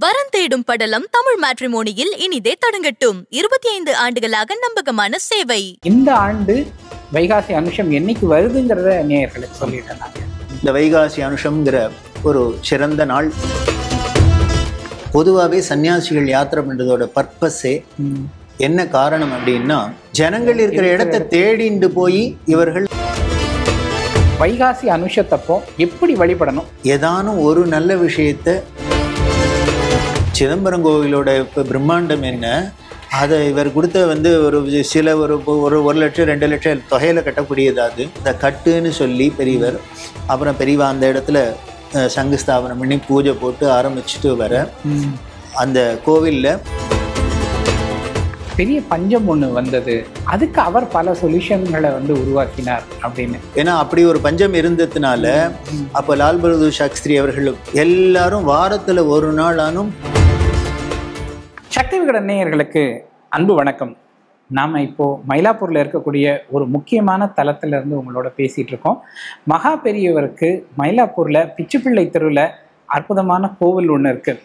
வரன் தேடும் படலம் தமிழ் மேட்ரிமோனியில் இனிதே தொடங்கட்டும். 25 ஆண்டுகளாக நம்பகமான சேவை. இந்த ஆண்டு வைகாசி அனுஷம் என்னைக்கு வருதுங்கிறத நேயர்களுக்கு சொல்லிட்டேன். இந்த வைகாசி அனுஷம்ங்கிற ஒரு சிறந்த நாள். பொதுவாகவே சன்னியாசிகள் யாத்திரை பண்ணுறதோட பர்பஸே என்ன காரணம் அப்படின்னா, ஜனங்கள் இருக்கிற இடத்தை தேடிண்டு போய் இவர்கள் வைகாசி அனுஷத்தப்போ எப்படி வழிபடணும், ஏதானும் ஒரு நல்ல விஷயத்தை சிதம்பரம் கோவிலோட இப்போ பிரம்மாண்டம் என்ன, அதை இவர் கொடுத்த ஒரு சில ஒரு 1 லட்சம் 2 லட்சம் தொகையில் கட்டக்கூடியது. அது இந்த கட்டுன்னு சொல்லி பெரியவர், அப்புறம் பெரியவா அந்த இடத்துல சங்கு ஸ்தாபனம் பண்ணி பூஜை போட்டு ஆரம்பிச்சுட்டு வர அந்த கோவிலில் பெரிய பஞ்சம் ஒன்று வந்தது. அதுக்கு அவர் பல சொல்யூஷன்களை உருவாக்கினார் அப்படின்னு. ஏன்னா அப்படி ஒரு பஞ்சம் இருந்ததுனால அப்போ லால் பகதூர் சாஸ்திரி அவர்கள் எல்லாரும் வாரத்தில் ஒரு நாளானும். சக்தி விகடன் நேயர்களுக்கு அன்பு வணக்கம். நாம் இப்போது மயிலாப்பூரில் இருக்கக்கூடிய ஒரு முக்கியமான தலத்திலிருந்து உங்களோட பேசிகிட்டு இருக்கோம். மகா பெரியவருக்கு மயிலாப்பூரில் பிச்சுப்பிள்ளை தெருவில் அற்புதமான கோவில் ஒன்று இருக்குது.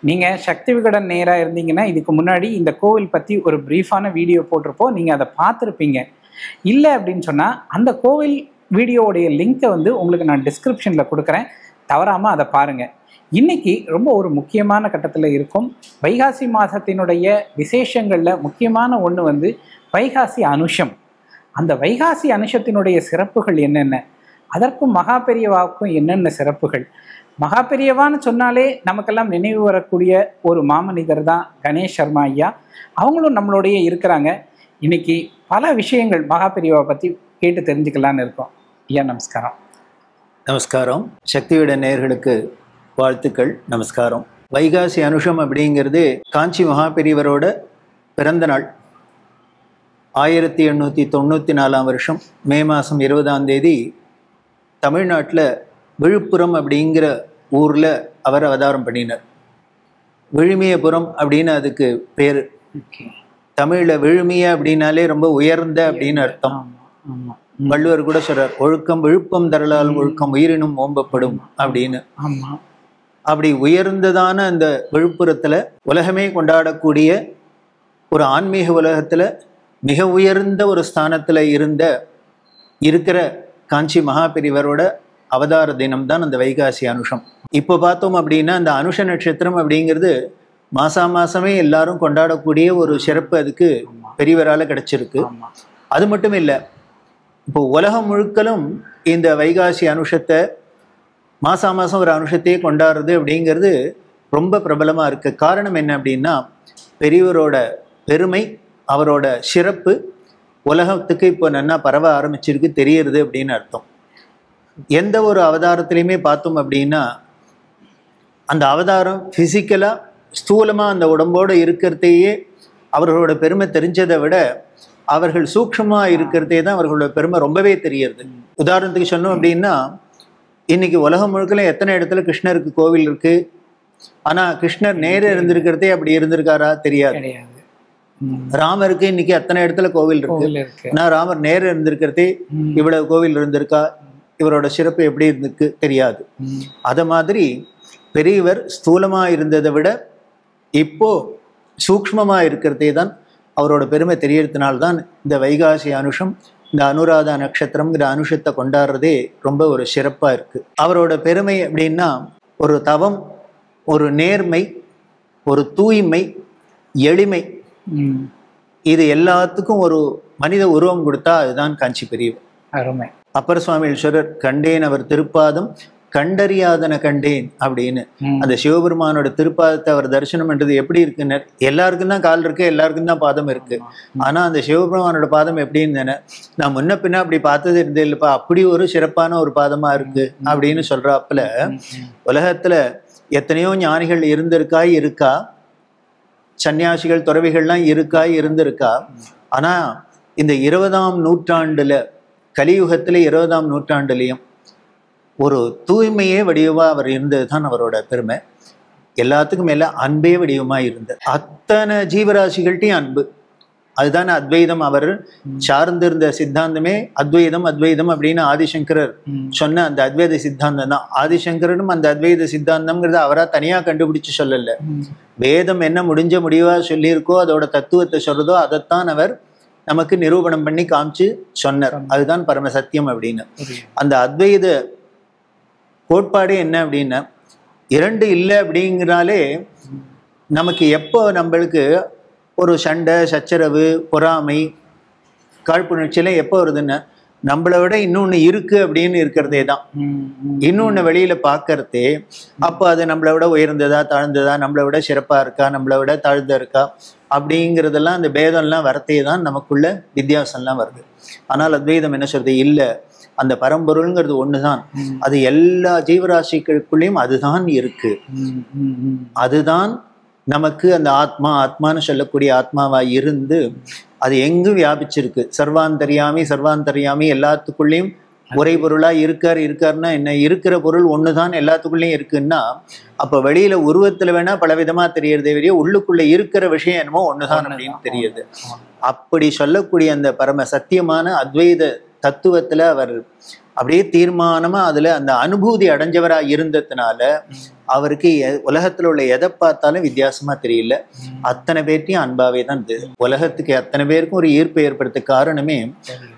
நீங்கள் சக்தி விகடன் நேராக இருந்தீங்கன்னா இதுக்கு முன்னாடி இந்த கோவில் பற்றி ஒரு ப்ரீஃபான வீடியோ போட்டிருப்போம், நீங்கள் அதை பார்த்துருப்பீங்க. இல்லை அப்படின்னு சொன்னால் அந்த கோவில் வீடியோவுடைய லிங்க்கை உங்களுக்கு நான் டிஸ்கிரிப்ஷனில் கொடுக்குறேன், தவறாமல் அதை பாருங்கள். இன்றைக்கி ரொம்ப ஒரு முக்கியமான கட்டத்தில் இருக்கும். வைகாசி மாதத்தினுடைய விசேஷங்களில் முக்கியமான ஒன்று வைகாசி அனுஷம். அந்த வைகாசி அனுஷத்தினுடைய சிறப்புகள் என்னென்ன, அதற்கும் மகா பெரியவாவுக்கும் என்னென்ன சிறப்புகள். மகா பெரியவான்னு சொன்னாலே நமக்கெல்லாம் நினைவு வரக்கூடிய ஒரு மாமனிதர் தான் கணேஷ் சர்மா ஐயா. அவங்களும் நம்மளோடைய இருக்கிறாங்க. இன்னைக்கு பல விஷயங்கள் மகா பெரியவா பற்றி கேட்டு தெரிஞ்சுக்கலான்னு இருக்கோம். ஐயா நமஸ்காரம். நமஸ்காரம். சக்திவிகடன் நேயர்களுக்கு வாழ்த்துக்கள், நமஸ்காரம். வைகாசி அனுஷம் அப்படிங்கிறது காஞ்சி மகா பெரியவரோட பிறந்த நாள். 1894 வருஷம் மே மாதம் 20ஆம் தேதி தமிழ்நாட்டில் விழுப்புரம் அப்படிங்கிற ஊரில் அவர் அவதாரம் பண்ணினார். விழுமியபுரம் அப்படின்னு அதுக்கு பேர். தமிழில் விழுமிய அப்படின்னாலே ரொம்ப உயர்ந்த அப்படின்னு அர்த்தம். வள்ளுவர் கூட சொல்றார், ஒழுக்கம் விழுப்பம் தரலால் ஒழுக்கம் உயிரினும் ஓம்பப்படும் அப்படின்னு. அப்படி உயர்ந்ததான அந்த விழுப்புரத்தில் உலகமே கொண்டாடக்கூடிய ஒரு ஆன்மீக உலகத்தில் மிக உயர்ந்த ஒரு ஸ்தானத்தில் இருக்கிற காஞ்சி மகா பெரியவரோட அவதார தினம்தான் அந்த வைகாசி அனுஷம். இப்போ பார்த்தோம் அப்படின்னா அந்த அனுஷ நட்சத்திரம் அப்படிங்கிறது மாதமே எல்லாரும் கொண்டாடக்கூடிய ஒரு சிறப்பு அதுக்கு பெரியவரால் கிடைச்சிருக்கு. அது மட்டும் இல்லை, இப்போ உலகம் முழுக்கலும் இந்த வைகாசி அனுஷத்தை மாதம் ஒரு அனுஷத்தையே கொண்டாடுறது அப்படிங்கிறது ரொம்ப பிரபலமாக இருக்குது. காரணம் என்ன அப்படின்னா, பெரியவரோட பெருமை, அவரோட சிறப்பு உலகத்துக்கு இப்போ நல்லா பரவ ஆரம்பிச்சிருக்கு, தெரியறது அப்படின்னு அர்த்தம். எந்த ஒரு அவதாரத்துலையுமே பார்த்தோம் அப்படின்னா அந்த அவதாரம் ஃபிசிக்கலாக ஸ்தூலமாக அந்த உடம்போடு இருக்கிறதையே அவர்களோட பெருமை தெரிஞ்சதை விட அவர்கள் சூக்ஷமாக இருக்கிறதே தான் அவர்களோட பெருமை ரொம்பவே தெரியறது. உதாரணத்துக்கு சொன்னோம் அப்படின்னா, இன்னைக்கு உலகம் முழுக்கல எத்தனை இடத்துல கிருஷ்ணருக்கு கோவில் இருக்கு, ஆனால் கிருஷ்ணர் நேரே இருந்திருக்கிறதே அப்படி இருந்திருக்காரா தெரியாது. ராமருக்கு இன்னைக்கு அத்தனை இடத்துல கோவில் இருக்கு, ஆனால் ராமர் நேர இருந்திருக்கிறதே இவ்வளவு கோவில் இருந்திருக்கா, இவரோட சிறப்பு எப்படி இருந்திருக்கு தெரியாது. அத மாதிரி பெரியவர் ஸ்தூலமாக இருந்ததை விட இப்போ சூக்ஷ்மமாக இருக்கிறதே தான் அவரோட பெருமை தெரியறதுனால்தான் இந்த வைகாசி அனுஷம், இந்த அனுராதா நட்சத்திரம்ங்கிற அனுஷத்தை கொண்டாடுறதே ரொம்ப ஒரு சிறப்பாக இருக்குது. அவரோட பெருமை அப்படின்னா ஒரு தவம், ஒரு நேர்மை, ஒரு தூய்மை, எளிமை, இது எல்லாத்துக்கும் ஒரு மனித உருவம் கொடுத்தா அதுதான் காஞ்சி பெரியவர். அருமை. அப்பர் சுவாமி ஈஸ்வரர் கண்டேன் அவர் திருப்பாதம் கண்டறியாதன கண்டேன் அப்படின்னு. அந்த சிவபெருமானோட திருப்பாதத்தை அவர் தரிசனம் பண்றது எப்படி இருக்குன்னு, எல்லாருக்கும் தான் கால் இருக்கு, எல்லாருக்கும் தான் பாதம் இருக்கு. ஆனா அந்த சிவபெருமானோட பாதம் எப்படின்னு நான் முன்ன பின்ன அப்படி பார்த்தது இருந்தே இல்லப்பா, அப்படி ஒரு சிறப்பான ஒரு பாதமா இருக்கு அப்படின்னு சொல்றாப்புல உலகத்துல எத்தனையோ ஞானிகள் இருக்கா, சன்னியாசிகள் துறவிகள்லாம் இருந்திருக்கா. ஆனா இந்த 20ஆம் நூற்றாண்டுல, கலியுகத்துல 20ஆம் நூற்றாண்டுலையும் ஒரு தூய்மையே வடிவமாக அவர் இருந்தது தான் அவரோட பெருமை. எல்லாத்துக்கும் மேலே அன்பே வடிவமாக இருந்தது. அத்தனை ஜீவராசிகள்கிட்டையும் அன்பு, அதுதானே அத்வைதம். அவர் சார்ந்திருந்த சித்தாந்தமே அத்வைதம் அத்வைதம் அப்படின்னு ஆதிசங்கரர் சொன்ன அந்த அத்வைத சித்தாந்தம் தான். ஆதிசங்கரனும் அந்த அத்வைத சித்தாந்தம்ங்கிறத அவரா தனியா கண்டுபிடிச்சு சொல்லல. வேதம் என்ன முடிவா சொல்லியிருக்கோ அதோட தத்துவத்தை சொல்றதோ அதைத்தான் அவர் நமக்கு நிரூபணம் பண்ணி காமிச்சு சொன்னார். அதுதான் பரம சத்தியம் அப்படின்னு. அந்த அத்வைத கோட்பாடு என்ன அப்படின்னா, இரண்டு இல்லை அப்படிங்கிறாலே நமக்கு எப்போ நம்மளுக்கு ஒரு சண்டை சச்சரவு பொறாமை காழ்ப்புணர்ச்சியெல்லாம் எப்போ வருதுன்னா, நம்மளை விட இன்னொன்று இருக்கு அப்படின்னு இருக்கிறதே தான். இன்னொன்று வெளியில பார்க்கறதே அப்போ அது நம்மளை விட உயர்ந்ததா தாழ்ந்ததா, நம்மளை விட சிறப்பா இருக்கா நம்மளை விட தாழ்ந்தா இருக்கா அப்படிங்கிறதெல்லாம் அந்த பேதம்லாம் வரத்தே தான் நமக்குள்ள வித்தியாசம்லாம் வருது. ஆனால் அத்வைதம் என்ன சொல்றது, இல்லை அந்த பரம்பொருள்ங்கிறது ஒண்ணுதான், அது எல்லா ஜீவராசிகளுக்குள்ளேயும் அதுதான் இருக்கு, அதுதான் நமக்கு அந்த ஆத்மான்னு சொல்லக்கூடிய ஆத்மாவா இருந்து அது எங்கும் வியாபிச்சிருக்கு. சர்வாந்தரியாமி எல்லாத்துக்குள்ளேயும் ஒரே பொருளா இருக்காருன்னா என்ன, இருக்கிற பொருள் ஒண்ணுதான் எல்லாத்துக்குள்ளேயும் இருக்குன்னா அப்ப வெளியில உருவத்துல வேணா பலவிதமா தெரியறதே வரைய உள்ளுக்குள்ள இருக்கிற விஷயம் என்னமோ ஒண்ணுதான் அப்படின்னு தெரியுது. அப்படி சொல்லக்கூடிய அந்த பரம சத்தியமான அத்வைத தத்துவத்துல அவர் அப்படியே தீர்மானமா அதுல அந்த அனுபூதி அடைஞ்சவரா இருந்ததுனால அவருக்கு உலகத்துல உள்ள எதை பார்த்தாலும் வித்தியாசமா தெரியல. அத்தனை பேர்ட்டையும் அன்பாவே தான் இருந்தது. உலகத்துக்கு அத்தனை பேருக்கும் ஒரு ஈர்ப்பு ஏற்படுத்த காரணமே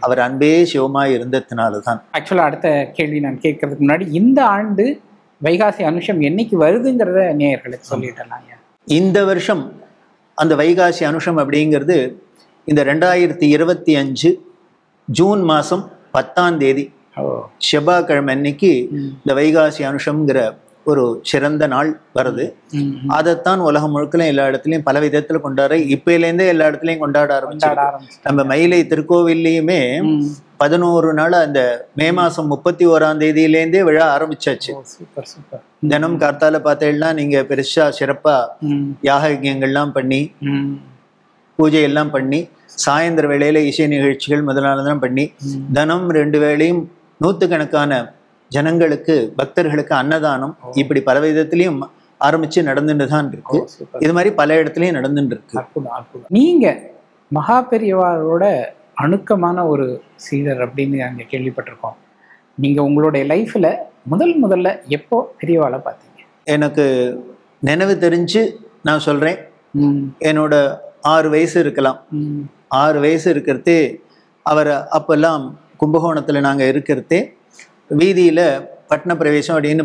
அவர் அன்பே சிவமா இருந்ததுனாலதான். ஆக்சுவலா அடுத்த கேள்வி நான் கேட்கறதுக்கு முன்னாடி, இந்த ஆண்டு வைகாசி அனுஷம் என்னைக்கு வருதுங்கிறத நேயர்களுக்கு சொல்லிட்டலாம். இந்த வருஷம் அந்த வைகாசி அனுஷம் அப்படிங்கிறது இந்த 2025 ஜூன் மாசம் 10ஆம் தேதி செவ்வாய்க்கிழமை அன்னைக்கு இந்த வைகாசி அனுஷம்ங்கிற ஒரு சிறந்த நாள் வருது. அதைத்தான் உலகம் முழுக்க எல்லா இடத்துலயும் பல விதத்துல கொண்டாட இப்பயிலேருந்தே எல்லா இடத்துலயும் கொண்டாட ஆரம்பிச்சாங்க. நம்ம மயிலை திருக்கோவில்லையுமே 11 நாள் அந்த மே மாசம் 31ஆம் தேதியிலேருந்தே விழா ஆரம்பிச்சாச்சு. தினம் கார்த்தால பார்த்தேன்னா நீங்க பெருசா சிறப்பா யாக யஜ்ஞங்கள்லாம் பண்ணி பூஜை எல்லாம் பண்ணி சாயந்தர வேளையில இசை நிகழ்ச்சிகள் முதலானதெல்லாம் பண்ணி தினம் 2 வேளையும் நூற்றுக்கணக்கான ஜனங்களுக்கு பக்தர்களுக்கு அன்னதானம் இப்படி பல விதத்திலையும் ஆரம்பிச்சு நடந்துட்டு தான் இருக்கு. இது மாதிரி பல இடத்துலயும் நடந்துட்டு இருக்கு. நீங்க மகா பெரியவாரோட அணுக்கமான ஒரு சீடர் அப்படின்னு அங்க கேள்விப்பட்டிருக்கோம். நீங்க உங்களுடைய லைஃப்ல முதல்ல எப்போ பெரியவாளை பார்த்தீங்க? எனக்கு நினைவு தெரிஞ்சு நான் சொல்றேன், என்னோட 6 வயசு இருக்கலாம். 6 வயசு இருக்கிறதே அவர் அப்பெல்லாம் கும்பகோணத்துல நாங்க இருக்கிறதே வீதியில பட்டண பிரவேசம் அப்படின்னு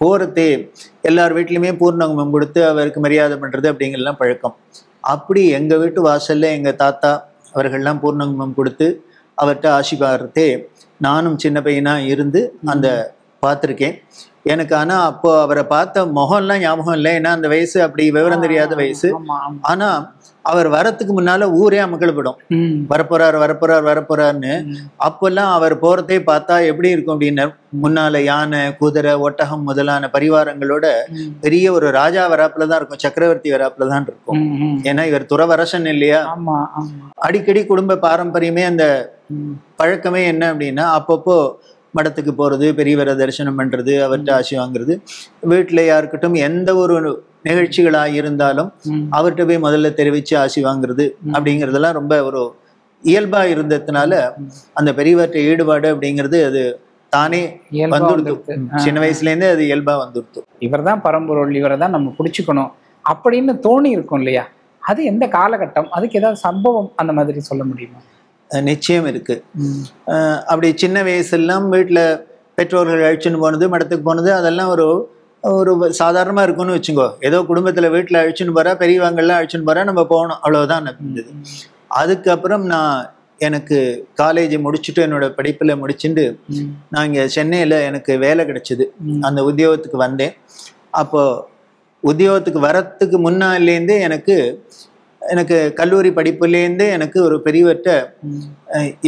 போறதே எல்லார் வீட்லயுமே பூர்ணகுமம் கொடுத்து அவருக்கு மரியாதை பண்றது அப்படிங்கிறதுலாம் பழக்கம். அப்படி எங்க வீட்டு வாசல்ல எங்க தாத்தா அவர்கள்லாம் பூர்ணகுமம் கொடுத்து அவர்கிட்ட ஆசீர்வாதத்தே நானும் சின்ன பையனா இருந்து அந்த பார்த்துருக்கேன். எனக்கு ஆனா அப்போ அவரை பார்த்த முகம்லாம் ஞாபகம் இல்லை, ஏன்னா அந்த வயசு அப்படி விவரம் தெரியாத வயசு. ஆனா அவர் வரத்துக்கு முன்னால ஊரே அமக்கலப்படும், வரப்போறாருன்னு. அப்பெல்லாம் அவர் போறதே பார்த்தா எப்படி இருக்கும் அப்படின்னா, முன்னால யானை குதிரை ஒட்டகம் முதலான பரிவாரங்களோட பெரிய ஒரு ராஜா வராப்புலதான் இருக்கும், சக்கரவர்த்தி வராப்புலதான் இருக்கும். ஏன்னா இவர் துறவரசன் இல்லையா. அடிக்கடி குடும்ப பாரம்பரியமே அந்த பழக்கமே என்ன அப்படின்னா, அப்பப்போ மடத்துக்கு போறது, பெரியவரை தரிசனம் பண்றது, அவர்கிட்ட ஆசி வாங்குறது, வீட்டுல யாருக்கிட்டும் எந்த ஒரு நிகழ்ச்சிகளா இருந்தாலும் அவர்கிட்ட போய் முதல்ல தெரிவிச்சு ஆசி வாங்குறது அப்படிங்கிறதெல்லாம் ரொம்ப ஒரு இயல்பா இருந்ததுனால அந்த பெரியவர்கிட்ட ஈடுபாடு அப்படிங்கிறது அது தானே வந்துடுத்து. சின்ன வயசுல இருந்தே அது இயல்பா வந்துடுத்து. இவர் தான் பரம்பொருள், இவரை தான் நம்ம பிடிச்சுக்கணும் அப்படின்னு தோணி இருக்கும் இல்லையா? அது எந்த காலகட்டம், அதுக்கு ஏதாவது சம்பவம் அந்த மாதிரி சொல்ல முடியுமா? நிச்சயம் இருக்கு. அப்படி சின்ன வயசுலாம் வீட்டுல பெற்றோர்கள் அழிச்சுன்னு போனது, மடத்துக்கு போனது, அதெல்லாம் ஒரு சாதாரணமா இருக்கும்னு வச்சுக்கோ. ஏதோ குடும்பத்துல வீட்டுல அழிச்சுன்னு போறா, பெரியவங்கள்லாம் அழிச்சுன்னு போறா, நம்ம போகணும், அவ்வளவுதான் இருந்தது. அதுக்கப்புறம் நான் எனக்கு காலேஜ் முடிச்சுட்டு என்னோட படிப்புல முடிச்சுட்டு நான் இங்க சென்னையில எனக்கு வேலை கிடைச்சது. அந்த உத்தியோகத்துக்கு வந்தேன். அப்போ உத்தியோகத்துக்கு வரத்துக்கு முன்னாலேருந்தே எனக்கு கல்லூரி படிப்புலேருந்தே எனக்கு ஒரு பெரியவர்கிட்ட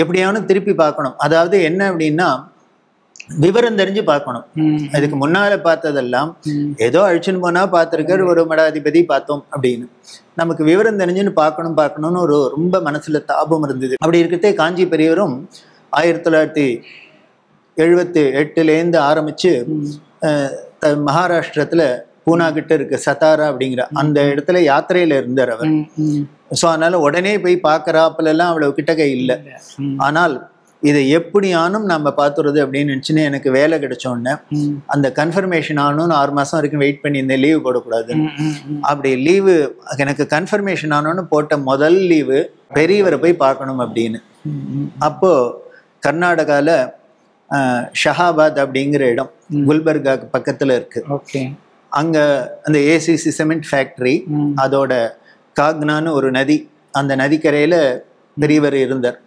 எப்படியாவது திருப்பி பார்க்கணும். அதாவது என்ன அப்படின்னா, விவரம் தெரிஞ்சு பார்க்கணும். அதுக்கு முன்னால பார்த்ததெல்லாம் ஏதோ அழிச்சுன்னு போனா பார்த்திருக்காரு, ஒரு மடாதிபதி பார்த்தோம் அப்படின்னு. நமக்கு விவரம் தெரிஞ்சுன்னு பார்க்கணும்னு ஒரு ரொம்ப மனசுல தாபம் இருந்தது. அப்படி இருக்கிறதே காஞ்சி பெரியவரும் 1978 ஆரம்பிச்சு மகாராஷ்டிரத்துல பூனா கிட்ட இருக்கு சத்தாரா அப்படிங்கிற அந்த இடத்துல யாத்திரையில இருந்தார் அவர். ஸோ அதனால உடனே போய் பார்க்கறாப்புல எல்லாம் அவ்வளவு கிட்டக்கை இல்லை. ஆனால் இதை எப்படியானும் நம்ம பார்த்துறது அப்படின்னு நினச்சின்னு எனக்கு வேலை கிடைச்சோடனே அந்த கன்ஃபர்மேஷன் ஆகணும்னு 6 மாதம் வரைக்கும் வெயிட் பண்ணியிருந்தேன், லீவு போடக்கூடாது. அப்படி லீவு எனக்கு கன்ஃபர்மேஷன் ஆனோன்னு போட்ட முதல் லீவு பெரியவரை போய் பார்க்கணும் அப்படின்னு. அப்போ கர்நாடகாவில் ஷஹாபாத் அப்படிங்கிற இடம் குல்பர்காக்கு பக்கத்தில் இருக்கு. அங்கே அந்த ஏசிசி சிமெண்ட் ஃபேக்ட்ரி, அதோட காக்னான்னு ஒரு நதி, அந்த நதிக்கரையில் பெரியவர் இருந்தார்.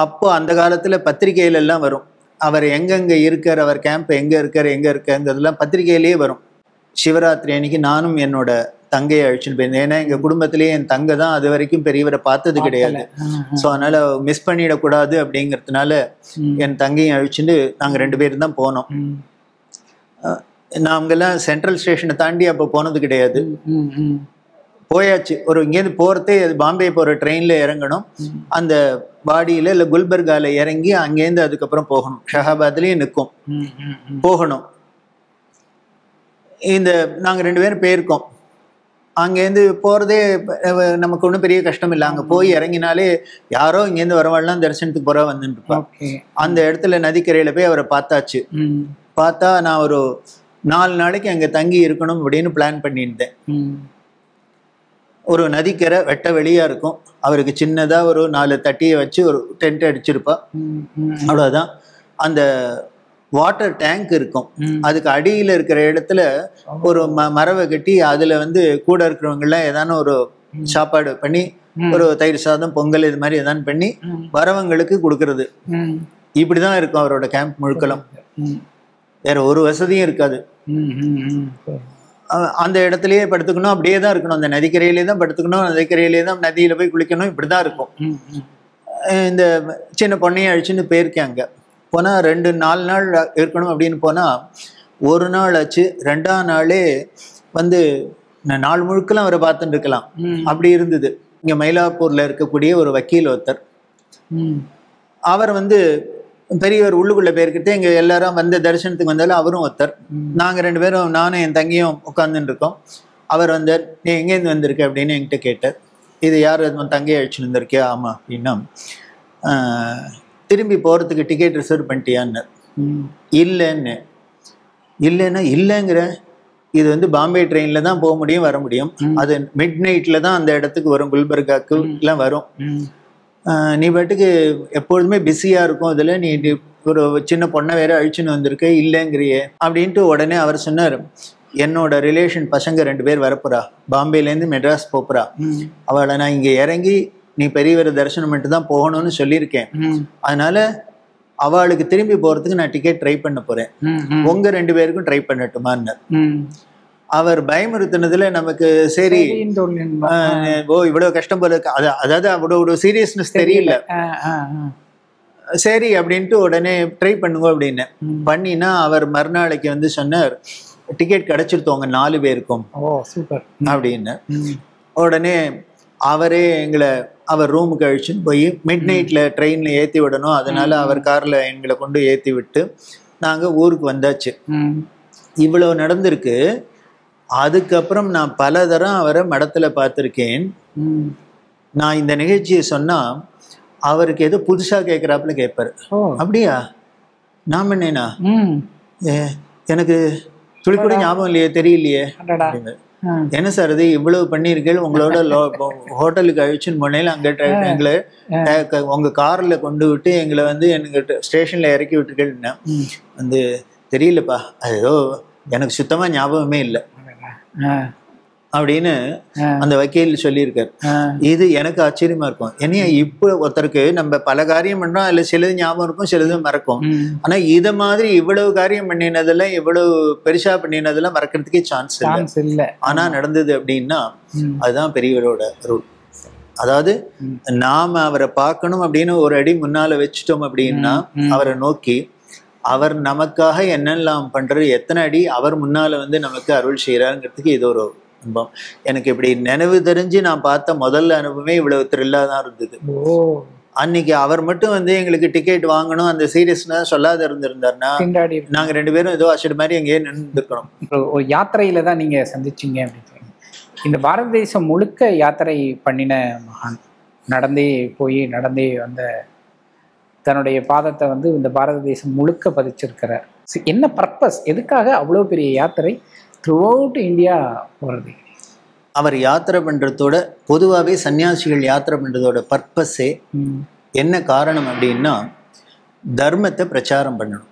அப்போ அந்த காலத்தில் பத்திரிகையில எல்லாம் வரும், அவர் எங்கெங்கே இருக்கார், அவர் கேம்ப் எங்கே இருக்காருங்கிறதுலாம் பத்திரிகையிலேயே வரும். சிவராத்திரி அன்னைக்கு நானும் என்னோட தங்கையை அழிச்சுட்டு போயிருந்தேன். ஏன்னா எங்கள் குடும்பத்திலேயே என் தங்கை தான் அது வரைக்கும் பெரியவரை பார்த்தது கிடையாது. ஸோ அதனால் மிஸ் பண்ணிடக்கூடாது அப்படிங்கிறதுனால என் தங்கையை அழிச்சுட்டு நாங்கள் 2 பேரும் தான் போனோம். நாங்கெல்லாம் சென்ட்ரல் ஸ்டேஷனை தாண்டி அப்போ போனது கிடையாது. போயாச்சு. ஒரு இங்கேருந்து போகிறதே பாம்பே போகிற ட்ரெயினில் இறங்கணும், அந்த பாடியில் இல்லை குல்பர்காவில் இறங்கி அங்கேருந்து அதுக்கப்புறம் போகணும். ஷஹாபாத்லேயும் நிற்கும், போகணும். இந்த நாங்கள் 2 பேரும் போயிருக்கோம். அங்கேருந்து போகிறதே நமக்கு ஒன்றும் பெரிய கஷ்டம் இல்லை. அங்கே போய் இறங்கினாலே யாரோ இங்கேருந்து வரவாள்லாம் தரிசனத்துக்கு போகிற வந்துட்டு இருப்பான். அந்த இடத்துல நதிக்கரையில் போய் அவரை பார்த்தாச்சு. பார்த்தா நான் ஒரு 4 நாளைக்கு அங்கே தங்கி இருக்கணும் அப்படின்னு பிளான் பண்ணியிருந்தேன். ஒரு நதிக்கரை வெட்ட வெளியாக இருக்கும், அவருக்கு சின்னதாக ஒரு 4 தட்டியை வச்சு ஒரு டென்ட் அடிச்சிருப்பா, அவ்வளோதான். அந்த வாட்டர் டேங்க் இருக்கும், அதுக்கு அடியில் இருக்கிற இடத்துல ஒரு மரவை கட்டி அதில் கூட இருக்கிறவங்கெல்லாம் ஏதான ஒரு சாப்பாடு பண்ணி, ஒரு தயிர் சாதம் பொங்கல் இது மாதிரி ஏதானு பண்ணி வரவங்களுக்கு கொடுக்கறது. இப்படிதான் இருக்கும் அவரோட கேம்ப் முழுக்கலாம். வேற ஒரு வசதியும் இருக்காது. அந்த இடத்துலயே படுத்துக்கணும், அப்படியே தான் இருக்கணும், அந்த நதிக்கரையிலே தான் படுத்துக்கணும், நதிக்கரையிலே தான் நதியில போய் குளிக்கணும், இப்படிதான் இருக்கும். இந்த சின்ன பொண்ணையும் அழிச்சுன்னு போயிருக்கேன். அங்கே போனால் 2-4 நாள் இருக்கணும் அப்படின்னு போனால் 1 நாள் ஆச்சு. 2ஆம் நாளே நாள் முழுக்கலாம் அவரை பார்த்துட்டு இருக்கலாம், அப்படி இருந்தது. இங்கே மயிலாப்பூர்ல இருக்கக்கூடிய ஒரு வக்கீல் ஒருத்தர், அவர் பெரியவர் உள்ளுக்குள்ள போயிருக்கிட்டு இங்கே எல்லாரும் தரிசனத்துக்கு வந்தாலும் அவரும் ஒருத்தர். நாங்கள் 2 பேரும், நானும் என் தங்கியும் உட்காந்துட்டு இருக்கோம். அவர் வந்தார், நீ எங்கேருந்து வந்திருக்க அப்படின்னு என்கிட்ட கேட்டார். இது யார் தங்கையை அழிச்சுன்னு வந்திருக்கியா? ஆமாம் அப்படின்னா, திரும்பி போகிறதுக்கு டிக்கெட் ரிசர்வ் பண்ணிட்டியான்னு. இல்லைன்னு. இல்லைங்கிற, இது பாம்பே ட்ரெயினில் தான் போக முடியும், வர முடியும். அது மிட் நைட்டில் தான் அந்த இடத்துக்கு வரும், குல்பர்காக்கு எல்லாம் வரும். நீ பாட்டுக்கு எப்பொழுதுமே பிஸியாக இருக்கும், இதில் நீ ஒரு சின்ன பொண்ணை வேற அழிச்சுன்னு வந்திருக்க, இல்லைங்கிறியே அப்படின்ட்டு. உடனே அவர் சொன்னார், என்னோட ரிலேஷன் பசங்க 2 பேர் வரப்போறா, பாம்பேலேருந்து மெட்ராஸ் போகிறா, அவளை நான் இங்கே இறங்கி நீ பெரியவரை தரிசனம் பண்ணிட்டு தான் போகணும்னு சொல்லியிருக்கேன். அதனால அவளுக்கு திரும்பி போகிறதுக்கு நான் டிக்கெட் ட்ரை பண்ண போகிறேன், உங்கள் 2 பேருக்கும் ட்ரை பண்ணட்டுமான்னு. அவர் பயமுறுத்தினதுல நமக்கு சரி, ஓ இவ்வளவு கஷ்டம் போல இருக்கு, அதாவது அவ்வளோ சீரியஸ்னஸ் தெரியல. சரி அப்படின்ட்டு உடனே ட்ரை பண்ணுங்க அப்படின்னு பண்ணினா, அவர் மறுநாளைக்கு சொன்னார், டிக்கெட் கிடைச்சிருத்தவங்க 4 பேருக்கும் அப்படின்னு. உடனே அவரே எங்களை அவர் ரூமுக்கு அழிச்சுன்னு போய் மிட் நைட்ல ட்ரெயின்ல ஏற்றி விடணும், அதனால அவர் கார்ல எங்களை கொண்டு ஏற்றி விட்டு நாங்கள் ஊருக்கு வந்தாச்சு. இவ்வளவு நடந்திருக்கு. அதுக்கப்புறம் நான் பல தரம் அவரை மடத்துல பார்த்துருக்கேன். நான் இந்த நிகழ்ச்சியை சொன்னா அவருக்கு ஏதோ புதுசா கேட்குறாப்புல கேட்பாரு. அப்படியா, நான் பண்ணேனா, எனக்கு துளி கூட ஞாபகம் இல்லையே, தெரியலையே. என்ன சார் இது இவ்வளவு பண்ணியிருக்கேன், உங்களோட ஹோட்டலுக்கு அழிச்சுன்னு போனேன், அங்கே எங்களை உங்க கார்ல கொண்டு விட்டு எங்களை எனக்கு ஸ்டேஷன்ல இறக்கி விட்டுருக்கேன்னா, தெரியலப்பா, அதோ எனக்கு சுத்தமா ஞாபகமே இல்லை அப்படின்னு அந்த வக்கீல் சொல்லியிருக்காரு. இது எனக்கு ஆச்சரியமா இருக்கும். ஏன்னா இப்போ ஒருத்தருக்கு நம்ம பல காரியம் பண்றோம், அதுல சிலது ஞாபகம் இருக்கும், சிலது மறக்கும். ஆனா இத மாதிரி இவ்வளவு காரியம் பண்ணினதெல்லாம், இவ்வளவு பெருசா பண்ணினதெல்லாம் மறக்கிறதுக்கே சான்ஸ் இல்லை. ஆனா நடந்தது அப்படின்னா அதுதான் பெரியவரோட ரூல். அதாவது நாம அவரை பார்க்கணும் அப்படின்னு ஒரு அடி முன்னால வச்சுட்டோம் அப்படின்னா, அவரை நோக்கி அவர் நமக்காக என்னெல்லாம் பண்றது, எத்தனை அடி அவர் முன்னால நமக்கு அருள் செய்யறாங்கிறதுக்கு இது ஒரு அனுபவம். எனக்கு இப்படி நினைவு தெரிஞ்சு நான் பார்த்த முதல் அனுபவமே இவ்வளவு த்ரில்லா தான் இருந்தது. அன்னைக்கு அவர் மட்டும் வந்து எங்களுக்கு டிக்கெட் வாங்கணும் அந்த சீரியஸ்னஸ் சொல்லாத இருந்திருந்தாருன்னா திண்டாடி நாங்க 2 பேரும் ஏதோ அசடு மாதிரி அங்கேயே நின்றுருக்கணும். ஒரு யாத்திரையில தான் நீங்க சந்திச்சீங்க அப்படின்னு சொல்லி. இந்த பாரத தேசம் முழுக்க யாத்திரை பண்ணின மகான், நடந்தே போய் நடந்தே வந்த தன்னுடைய பாதத்தை வந்து இந்த பாரத தேசம் முழுக்க பதிச்சிருக்கிறார். என்ன பர்பஸ், எதுக்காக அவ்வளோ பெரிய யாத்திரை த்ரூ அவுட் இந்தியா போகிறது? அவர் யாத்திரை பண்றதோட பொதுவாகவே சன்னியாசிகள் யாத்திரை பண்றதோட பர்பஸே என்ன காரணம் அப்படின்னா, தர்மத்தை பிரச்சாரம் பண்ணணும்,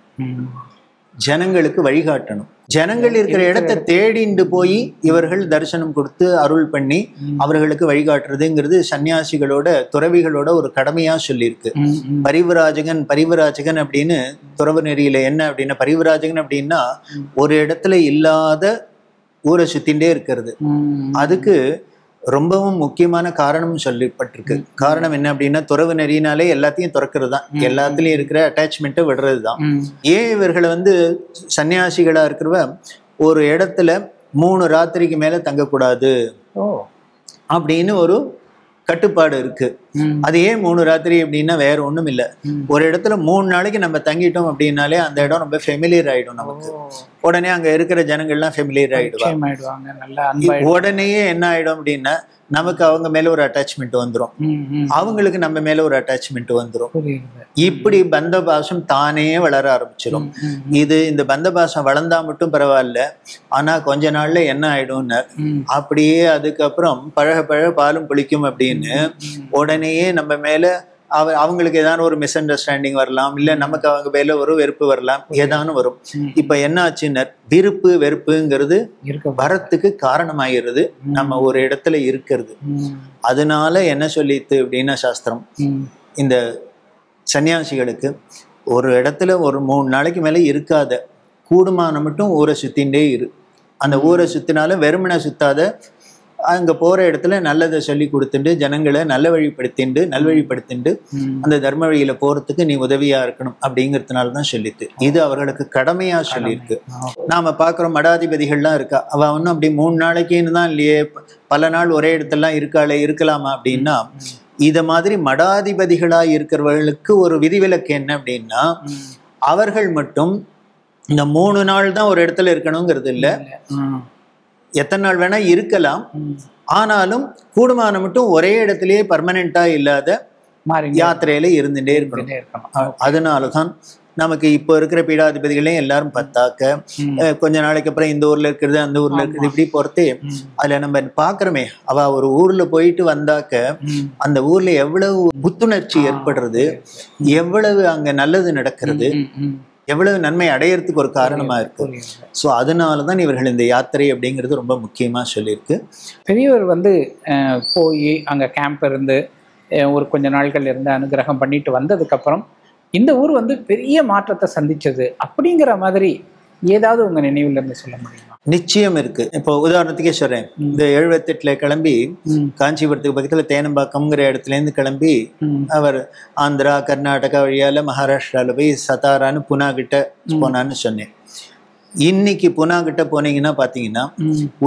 ஜனங்களுக்கு வழிகாட்டணும். ஜனங்கள் இருக்கிற இடத்தை தேடிண்டு போய் இவர்கள் தரிசனம் கொடுத்து அருள் பண்ணி அவர்களுக்கு வழிகாட்டுறதுங்கிறது சன்னியாசிகளோட துறவிகளோட ஒரு கடமையா சொல்லியிருக்கு. பரிவராஜகன் அப்படின்னு துறவு நெறியில என்ன அப்படின்னா, பரிவராஜகன் அப்படின்னா ஒரு இடத்துல இல்லாத ஊரை சுத்தின்றே இருக்கிறது. அதுக்கு ரொம்பவும் முக்கியமான காரணம் சொல்லப்பட்டிருக்கு. காரணம் என்ன அப்படின்னா, துறவு நெறியினாலே எல்லாத்தையும் துறக்கிறது தான், எல்லாத்துலயும் இருக்கிற அட்டாச்மெண்ட்டை விடுறது தான். ஏன் இவர்களை வந்து சன்னியாசிகளா இருக்கிறவ ஒரு இடத்துல 3 ராத்திரிக்கு மேல தங்கக்கூடாது அப்படின்னு ஒரு கட்டுப்பாடு இருக்கு. அது ஏன் 3 ராத்திரி அப்படின்னா வேற ஒண்ணும் இல்லை. ஒரு இடத்துல 3 நாளைக்கு நம்ம தங்கிட்டோம் அப்படின்னாலே அந்த இடம் ரொம்ப ஃபெமிலியர் ஆயிடும் நமக்கு. உடனே அங்க இருக்கிற ஜனங்கள்லாம் ஃபெமிலியர் ஆயிடுவாங்க. உடனேயே என்ன ஆயிடும் அப்படின்னா, நமக்கு அவங்க மேல ஒரு அட்டாச்மெண்ட் வந்துடும், அவங்களுக்கு நம்ம மேல ஒரு அட்டாச்மெண்ட் வந்துடும். இப்படி பந்த பாசம் தானே வளர ஆரம்பிச்சிடும். இந்த பந்த பாசம் வளர்ந்தா மட்டும் பரவாயில்ல, ஆனா கொஞ்ச நாள்ல என்ன ஆயிடும்னு, அப்படியே அதுக்கப்புறம் பழக பாலும் புளிக்கும் அப்படின்னு உடனேயே நம்ம மேல அவங்களுக்கு ஏதாவது ஒரு மிஸ் அண்டர்ஸ்டாண்டிங் வரலாம், இல்ல நமக்கு அவங்க மேல ஒரு வெறுப்பு வரலாம், ஏதானும் வரும். இப்ப என்ன ஆச்சுன்னா, விருப்பு வெறுப்புங்கிறது வரத்துக்கு காரணமாகிறது நம்ம ஒரு இடத்துல இருக்கிறது. அதனால என்ன சொல்லிட்டு அப்படின்னா சாஸ்திரம், இந்த சன்னியாசிகளுக்கு ஒரு இடத்துல ஒரு 3 நாளைக்கு மேல இருக்காத, கூடுமான மட்டும் ஊரை சுத்தின்றே இரு. அந்த ஊரை சுத்தினாலும் வெறுமனை சுத்தாத, அங்க போற இடத்துல நல்லதை சொல்லி கொடுத்துட்டு ஜனங்களை நல்வழிப்படுத்திண்டு அந்த தர்ம வழியில போறதுக்கு நீ உதவியா இருக்கணும் அப்படிங்கிறதுனாலதான் சொல்லிட்டு இது அவர்களுக்கு கடமையா சொல்லியிருக்கு. நாம பாக்குறோம் மடாதிபதிகள்லாம் இருக்கா, அவ ஒன்னும் அப்படி 3 நாளைக்குன்னு தான் இல்லையே, பல நாள் ஒரே இடத்துலாம் இருக்கலாமா அப்படின்னா, இத மாதிரி மடாதிபதிகளா இருக்கிறவர்களுக்கு ஒரு விதிவிலக்கு என்ன அப்படின்னா, அவர்கள் மட்டும் இந்த 3 நாள் தான் ஒரு இடத்துல இருக்கணுங்கிறது இல்லை, எத்தனை நாள் வேணா இருக்கலாம். ஆனாலும் கூடுமான மட்டும் ஒரே இடத்திலேயே பர்மனண்டா இல்லாத யாத்திரையில இருந்துட்டே இருக்கணும். அதனாலதான் நமக்கு இப்போ இருக்கிற பீடாதிபதிகளையும் எல்லாரும் பார்த்தாக்க கொஞ்ச நாளைக்கு அப்புறம் இந்த ஊர்ல இருக்கிறது அந்த ஊர்ல இருக்கிறது இப்படி பொறுத்தே அதுல நம்ம பாக்குறோமே, அவ ஒரு ஊர்ல போயிட்டு வந்தாக்க அந்த ஊர்ல எவ்வளவு புத்துணர்ச்சி ஏற்படுறது, எவ்வளவு அங்க நல்லது நடக்கிறது, எவ்வளவு நன்மை அடையறதுக்கு ஒரு காரணமா இருக்கு. ஸோ அதனாலதான் இவர்கள் இந்த யாத்திரை அப்படிங்கிறது ரொம்ப முக்கியமா சொல்லியிருக்கு. பெரியவர் வந்து போய் அங்க கேம்ப் இருந்து ஒரு கொஞ்ச நாட்கள் இருந்து அனுகிரகம் பண்ணிட்டு வந்ததுக்கு அப்புறம் இந்த ஊர் வந்து பெரிய மாற்றத்தை சந்திச்சது அப்படிங்கிற மாதிரி ஏதாவது உங்க நினைவுல இருந்து சொல்ல முடியுமா? நிச்சயம் இருக்கு. இப்போ உதாரணத்துக்கே சொல்றேன், இந்த 78ல கிளம்பி காஞ்சிபுரத்துக்கு பக்கத்துல தேனம்பாக்கம்ங்கிற இடத்துல இருந்து கிளம்பி அவர் ஆந்திரா கர்நாடகா வழியால மகாராஷ்டிரால போய் சதாரான்னு புனா கிட்ட போனான்னு சொன்னேன். இன்னைக்கு புனா கிட்ட போனீங்கன்னா பாத்தீங்கன்னா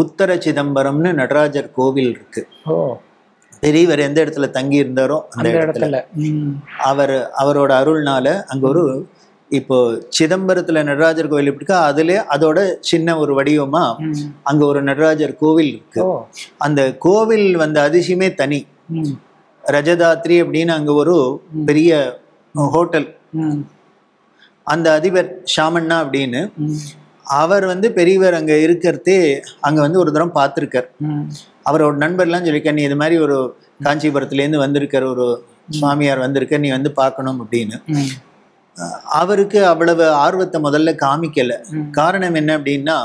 உத்தர சிதம்பரம்னு நடராஜர் கோவில் இருக்கு. பெரியவர் எந்த இடத்துல தங்கி இருந்தாரோ அந்த இடத்துல அவரோட அருள்னால அங்க ஒரு இப்போ சிதம்பரத்துல நடராஜர் கோவில் எப்படி இருக்கா, அதுல அதோட சின்ன ஒரு வடிவமா அங்க ஒரு நடராஜர் கோவில் இருக்கு. அந்த கோவில் வந்து அதிசயமே தனி. ரஜதாத்ரி அப்படின்னு அங்க ஒரு பெரிய ஹோட்டல், அந்த அதிபர் ஷாமண்ணா அப்படின்னு அவர் வந்து பெரியவர் அங்க இருக்கிறதே அங்க வந்து ஒரு தரம் பார்த்திருக்கார். அவரோட நண்பர்லாம் சொல்லியிருக்கார், நீ இது மாதிரி ஒரு காஞ்சிபுரத்துல இருந்து வந்திருக்கிற ஒரு சுவாமியார் வந்திருக்க, நீ வந்து பார்க்கணும் அப்படின்னு. அவருக்கு அவ்வளவு ஆர்வத்தை முதல்ல காமிக்கல. காரணம் என்ன அப்படின்னா,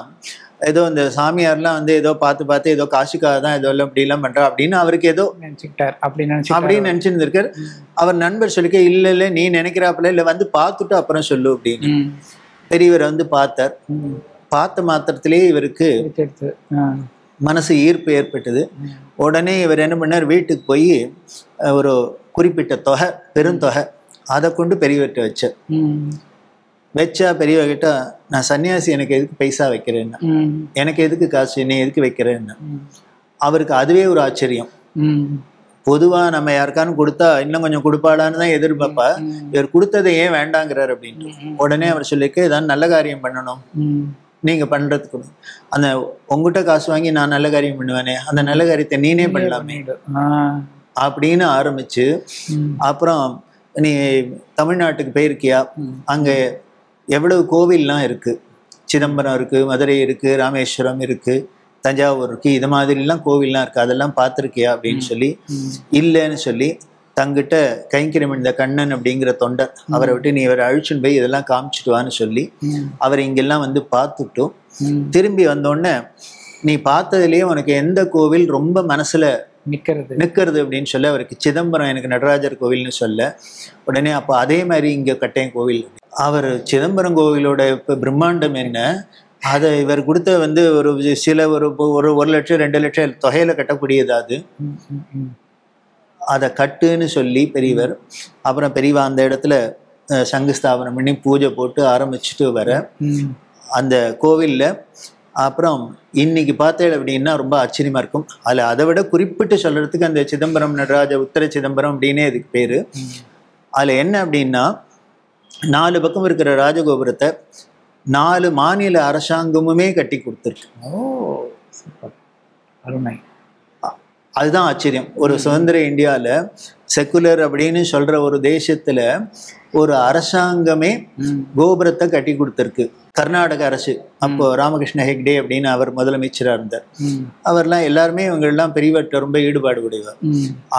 ஏதோ இந்த சாமியார்லாம் வந்து ஏதோ பார்த்து ஏதோ காசுக்காக தான் ஏதோ அப்படிலாம் பண்றா அப்படின்னு அவருக்கு ஏதோ நினைச்சுக்கிட்டார் அப்படின்னு நினைச்சிருந்திருக்கார். அவர் நண்பர் சொல்லிக்க, இல்ல நீ நினைக்கிறாப்புல இல்ல வந்து பார்த்துட்டு அப்புறம் சொல்லு அப்படின்னு. பெரியவர் வந்து பார்த்தார். பார்த்த மாத்திரத்திலேயே இவருக்கு மனசு ஈர்ப்பு ஏற்பட்டது. உடனே இவர் என்ன பண்ணார், வீட்டுக்கு போய் ஒரு குறிப்பிட்ட தொகை, பெருந்தொகை, அதை கொண்டு பெரியவர்கிட்ட வச்சா பெரியவர்கிட்ட, நான் சன்னியாசி, எனக்கு எதுக்கு பைசா வைக்கிறேன்னா, எனக்கு எதுக்கு காசு, நீ எதுக்கு வைக்கிறேன்னு. அவருக்கு அதுவே ஒரு ஆச்சரியம். பொதுவா நம்ம யாருக்கானு கொடுத்தா இன்னும் கொஞ்சம் கொடுப்பாளான்னு தான் எதிர்பார்ப்பா. இவர் கொடுத்ததை ஏன் வேண்டாங்கிறார் அப்படின்ட்டு உடனே அவர் சொல்லிக்க ஏதாவது நல்ல காரியம் பண்ணணும், நீங்க பண்றதுக்கு அந்த உங்ககிட்ட காசு வாங்கி நான் நல்ல காரியம் பண்ணுவேனே, அந்த நல்ல காரியத்தை நீனே பண்ணலாமே அப்படின்னு ஆரம்பிச்சு, அப்புறம் நீ தமிழ்நாட்டுக்கு போயிருக்கியா, அங்க எவ்வளவு கோவில்லாம் இருக்கு, சிதம்பரம் இருக்கு, மதுரை இருக்கு, ராமேஸ்வரம் இருக்கு, தஞ்சாவூர் இருக்கு, இது மாதிரிலாம் கோவில்லாம் இருக்கு, அதெல்லாம் பார்த்துருக்கியா அப்படின்னு சொல்லி இல்லைன்னு சொல்லி தங்கிட்ட கைங்கரியம் இந்த கண்ணன் அப்படிங்கிற தொண்டர் அவரை விட்டு நீ இவரை அழிச்சுன்னு போய் இதெல்லாம் காமிச்சிட்டு வான்னு சொல்லி அவர் இங்கெல்லாம் வந்து பார்த்துட்டும் திரும்பி வந்தோடனே நீ பார்த்ததுலயே உனக்கு எந்த கோவில் ரொம்ப மனசுல நிக்கிறது அப்படின்னு சொல்ல அவருக்கு சிதம்பரம் எனக்கு நடராஜர் கோவில்னு சொல்ல உடனே அப்போ அதே மாதிரி இங்க கட்டையன் கோவில் அவர் சிதம்பரம் கோவிலோட இப்ப பிரம்மாண்டம் என்ன அதை இவர் கொடுத்த வந்து ஒரு சில ஒரு 1 லட்சம் 2 லட்சம் தொகையில கட்டக்கூடியது அது அதை கட்டுன்னு சொல்லி பெரியவர் அப்புறம் பெரியவா அந்த இடத்துல சங்கு ஸ்தாபனம் பண்ணி பூஜை போட்டு ஆரம்பிச்சுட்டு வர அந்த கோவில்ல அப்புறம் இன்னைக்கு பார்த்தேன் அப்படின்னா ரொம்ப ஆச்சரியமா இருக்கும். அதுல அதை விட குறிப்பிட்டு சொல்றதுக்கு அந்த சிதம்பரம் நடராஜ உத்தர சிதம்பரம் அப்படின்னே இதுக்கு பேரு. அதுல என்ன அப்படின்னா 4 பக்கம் இருக்கிற ராஜகோபுரத்தை 4 மாநில அரசாங்கமுமே கட்டி கொடுத்துருக்கு. அதுதான் ஆச்சரியம். ஒரு சுதந்திர இந்தியாவில் செக்குலர் அப்படின்னு சொல்ற ஒரு தேசத்துல ஒரு அரசாங்கமே கோபுரத்தை கட்டி கொடுத்துருக்கு. கர்நாடக அரசு அப்போ ராமகிருஷ்ண ஹெக்டே அப்படின்னு அவர் முதலமைச்சராக இருந்தார். அவர்லாம் எல்லாருமே இவங்கெல்லாம் பெரியவர்கிட்ட ரொம்ப ஈடுபாடு உடையவர்.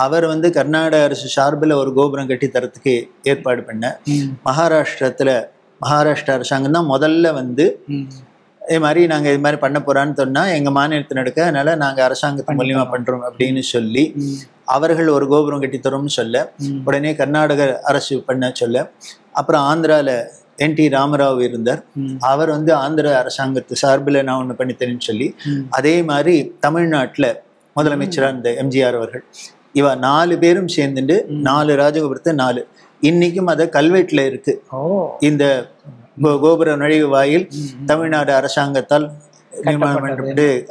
அவர் வந்து கர்நாடக அரசு சார்பில் ஒரு கோபுரம் கட்டி தரத்துக்கு ஏற்பாடு பண்ண மகாராஷ்டிரா அரசாங்கம் தான் முதல்ல வந்து இதே மாதிரி நாங்கள் இது மாதிரி பண்ண போறான்னு சொன்னால் எங்கள் மாநிலத்தில் நடக்க அதனால நாங்கள் அரசாங்கத்து மூலியமா பண்றோம் அப்படின்னு சொல்லி அவர்கள் ஒரு கோபுரம் கட்டித்தரோம்னு சொல்ல உடனே கர்நாடக அரசு பண்ண சொல்ல அப்புறம் ஆந்திரால NT ராமராவ் இருந்தார். அவர் வந்து ஆந்திர அரசாங்கத்து சார்பில் நான் ஒன்று பண்ணித்தரேன்னு சொல்லி அதே மாதிரி தமிழ்நாட்டில் முதலமைச்சராக இருந்த MGR அவர்கள் இவ 4 பேரும் சேர்ந்துட்டு 4 ராஜகோபுரத்தை 4 இன்னைக்கும் அதை கல்வெட்டுல இருக்கு. இந்த கோபுர நுழைவு வாயில் தமிழ்நாடு அரசாங்கத்தால்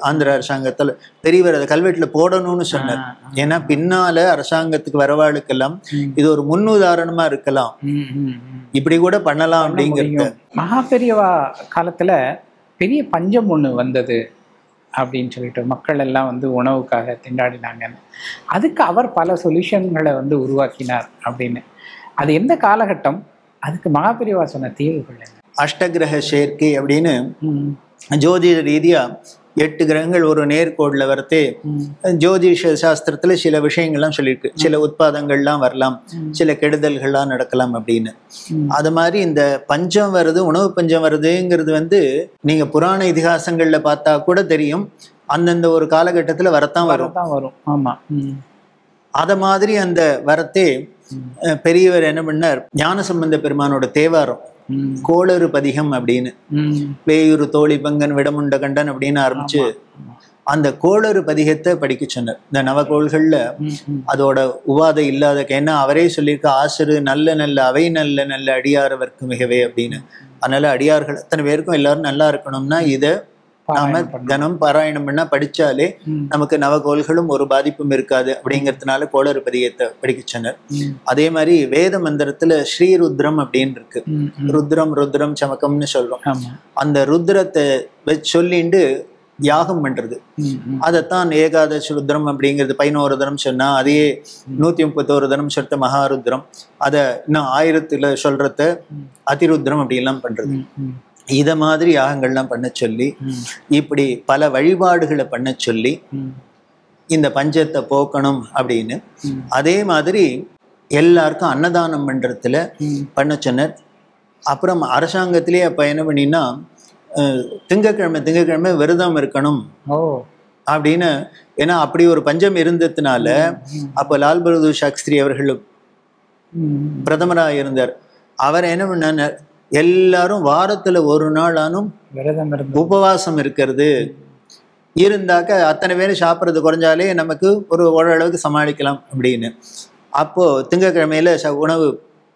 ஆந்திர அரசாங்கத்தால் பெரியவர் அதை கல்வெட்டுல போடணும்னு சொன்னார். ஏன்னா பின்னால அரசாங்கத்துக்கு வரவாளுக்கெல்லாம் இது ஒரு முன்னுதாரணமா இருக்கலாம், இப்படி கூட பண்ணலாம் அப்படிங்கிறது. மகா பெரியவா காலத்துல பெரிய பஞ்சம் ஒண்ணு வந்தது அப்படின்னு சொல்லிட்டு மக்கள் எல்லாம் வந்து உணவுக்காக திண்டாடினாங்கன்னு அதுக்கு அவர் பல சொல்யூஷன்களை வந்து உருவாக்கினார் அப்படின்னு. அது எந்த காலகட்டம், அதுக்கு மகாபெரிவா சொன்ன தீர்வுகள் என்ன? அஷ்டகிரக சேர்க்கை அப்படின்னு ஜோதிட ரீதியா 8 கிரகங்கள் ஒரு நேர்கோடில் வரத்தே ஜோதிஷ சாஸ்திரத்துல சில விஷயங்கள்லாம் சொல்லியிருக்கு. சில உட்பாதங்கள்லாம் வரலாம், சில கெடுதல்கள்லாம் நடக்கலாம் அப்படின்னு. அது மாதிரி இந்த பஞ்சம் வருது, உணவு பஞ்சம் வருதுங்கிறது வந்து நீங்க புராண இதிகாசங்கள்ல பார்த்தா கூட தெரியும், அந்தந்த ஒரு காலகட்டத்துல வரத்தான் வரும். ஆமா, அத மாதிரி அந்த வரத்தே பெரியவர் என்ன பண்ணார், ஞானசம்பந்த பெருமானோட தேவாரம் கோளறு பதிகம் அப்படின்னு வேயூரு தோழி பங்கன் விடமுண்ட கண்டன் அப்படின்னு ஆரம்பிச்சு அந்த கோளறு பதிகத்தை படிக்க சொன்னார். இந்த நவகோள்கள்ல அதோட உவாதை இல்லாத, ஏன்னா அவரே சொல்லியிருக்க ஆசிரு நல்ல நல்ல அவை நல்ல நல்ல அடியாரவர்க்கு மிகவே அப்படின்னு. அதனால அடியார்கள் அத்தனை பேருக்கும் எல்லாரும் நல்லா இருக்கணும்னா இதை நாம தினம் பாராயணம் பண்ணா படிச்சாலே நமக்கு நவகோள்களும் ஒரு பாதிப்பும் இருக்காது அப்படிங்கிறதுனால கோளறு பதிகத்தை படிக்க சொன்னார். அதே மாதிரி வேத மந்திரத்துல ஸ்ரீருத்ரம் அப்படின்னு இருக்கு. ருத்ரம் ருத்ரம் சமக்கம்னு சொல்றோம். அந்த ருத்ரத்தை சொல்லிட்டு யாகம் பண்றது, அதைத்தான் ஏகாதசி ருத்ரம் அப்படிங்கிறது 11 தரம் சொன்னா அதையே 131 தரம் சொல்ற மகாருத்ரம், அதை இன்னும் 1000 சொல்றத அதிருத்ரம் அப்படி எல்லாம் பண்றது. இத மாதிரி யாகங்கள்லாம் பண்ண சொல்லி இப்படி பல வழிபாடுகளை பண்ண சொல்லி இந்த பஞ்சத்தை போக்கணும் அப்படின்னு. அதே மாதிரி எல்லாருக்கும் அன்னதானம் பண்றதுல பண்ண சொன்னார். அப்புறம் அரசாங்கத்திலேயே அப்ப என்ன பண்ணினா திங்கக்கிழமை விரதம் இருக்கணும் அப்படின்னு. ஏன்னா அப்படி ஒரு பஞ்சம் இருந்ததுனால அப்ப லால் பகதூர் சாஸ்திரி அவர்கள் பிரதமராக இருந்தார். அவர் என்ன பண்ணார், எல்லாரும் வாரத்துல ஒரு நாளானும் உபவாசம் இருக்கிறது இருந்தாக்க அத்தனை பேரும் சாப்பிட்றது குறைஞ்சாலே நமக்கு ஒரு ஓரளவுக்கு சமாளிக்கலாம் அப்படின்னு. அப்போ திங்கக்கிழமையில உணவு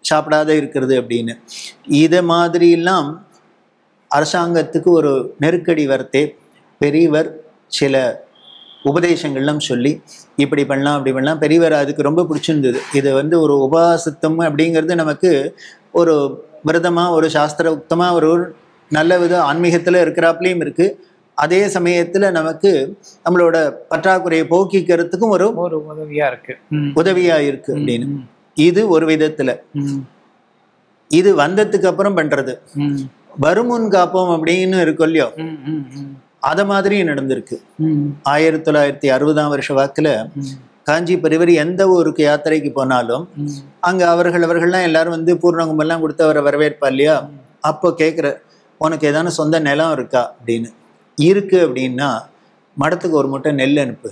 சாப்பிடாத இருக்கிறது அப்படின்னு. இதை மாதிரிலாம் அரசாங்கத்துக்கு ஒரு நெருக்கடி வரத்தே பெரியவர் சில உபதேசங்கள்லாம் சொல்லி இப்படி பண்ணலாம் அப்படி பண்ணலாம். பெரியவர் அதுக்கு ரொம்ப பிடிச்சிருந்தது. இது வந்து ஒரு உபவாசத்தம் அப்படிங்கிறது நமக்கு ஒரு விரதமாக ஒரு சாஸ்திர உக்தமாக ஒரு நல்ல வித ஆன்மீகத்தில் இருக்கிறாப்புலையும் இருக்குது. அதே சமயத்தில் நமக்கு நம்மளோட பற்றாக்குறையை போக்கிக்கிறதுக்கும் ஒரு உதவியாக இருக்கு அப்படின்னு. இது ஒரு விதத்தில். இது வந்ததுக்கு அப்புறம் பண்றது. வருமுன் காப்போம் அப்படின்னு இருக்கும் இல்லையோ, அத மாதிரி நடந்திருக்கு. 1960ஆம் வருஷ வாக்குல காஞ்சி பெரியவர் எந்த ஊருக்கு யாத்திரைக்கு போனாலும் அங்க அவர்கள்லாம் எல்லாரும் வந்து பூர்ணகும்பெல்லாம் கொடுத்து அவரை வரவேற்பா இல்லையா. அப்போ கேட்குற, உனக்கு ஏதான சொந்த நிலம் இருக்கா அப்படின்னு. இருக்கு அப்படின்னா மடத்துக்கு ஒரு மூட்டை நெல் அனுப்பு.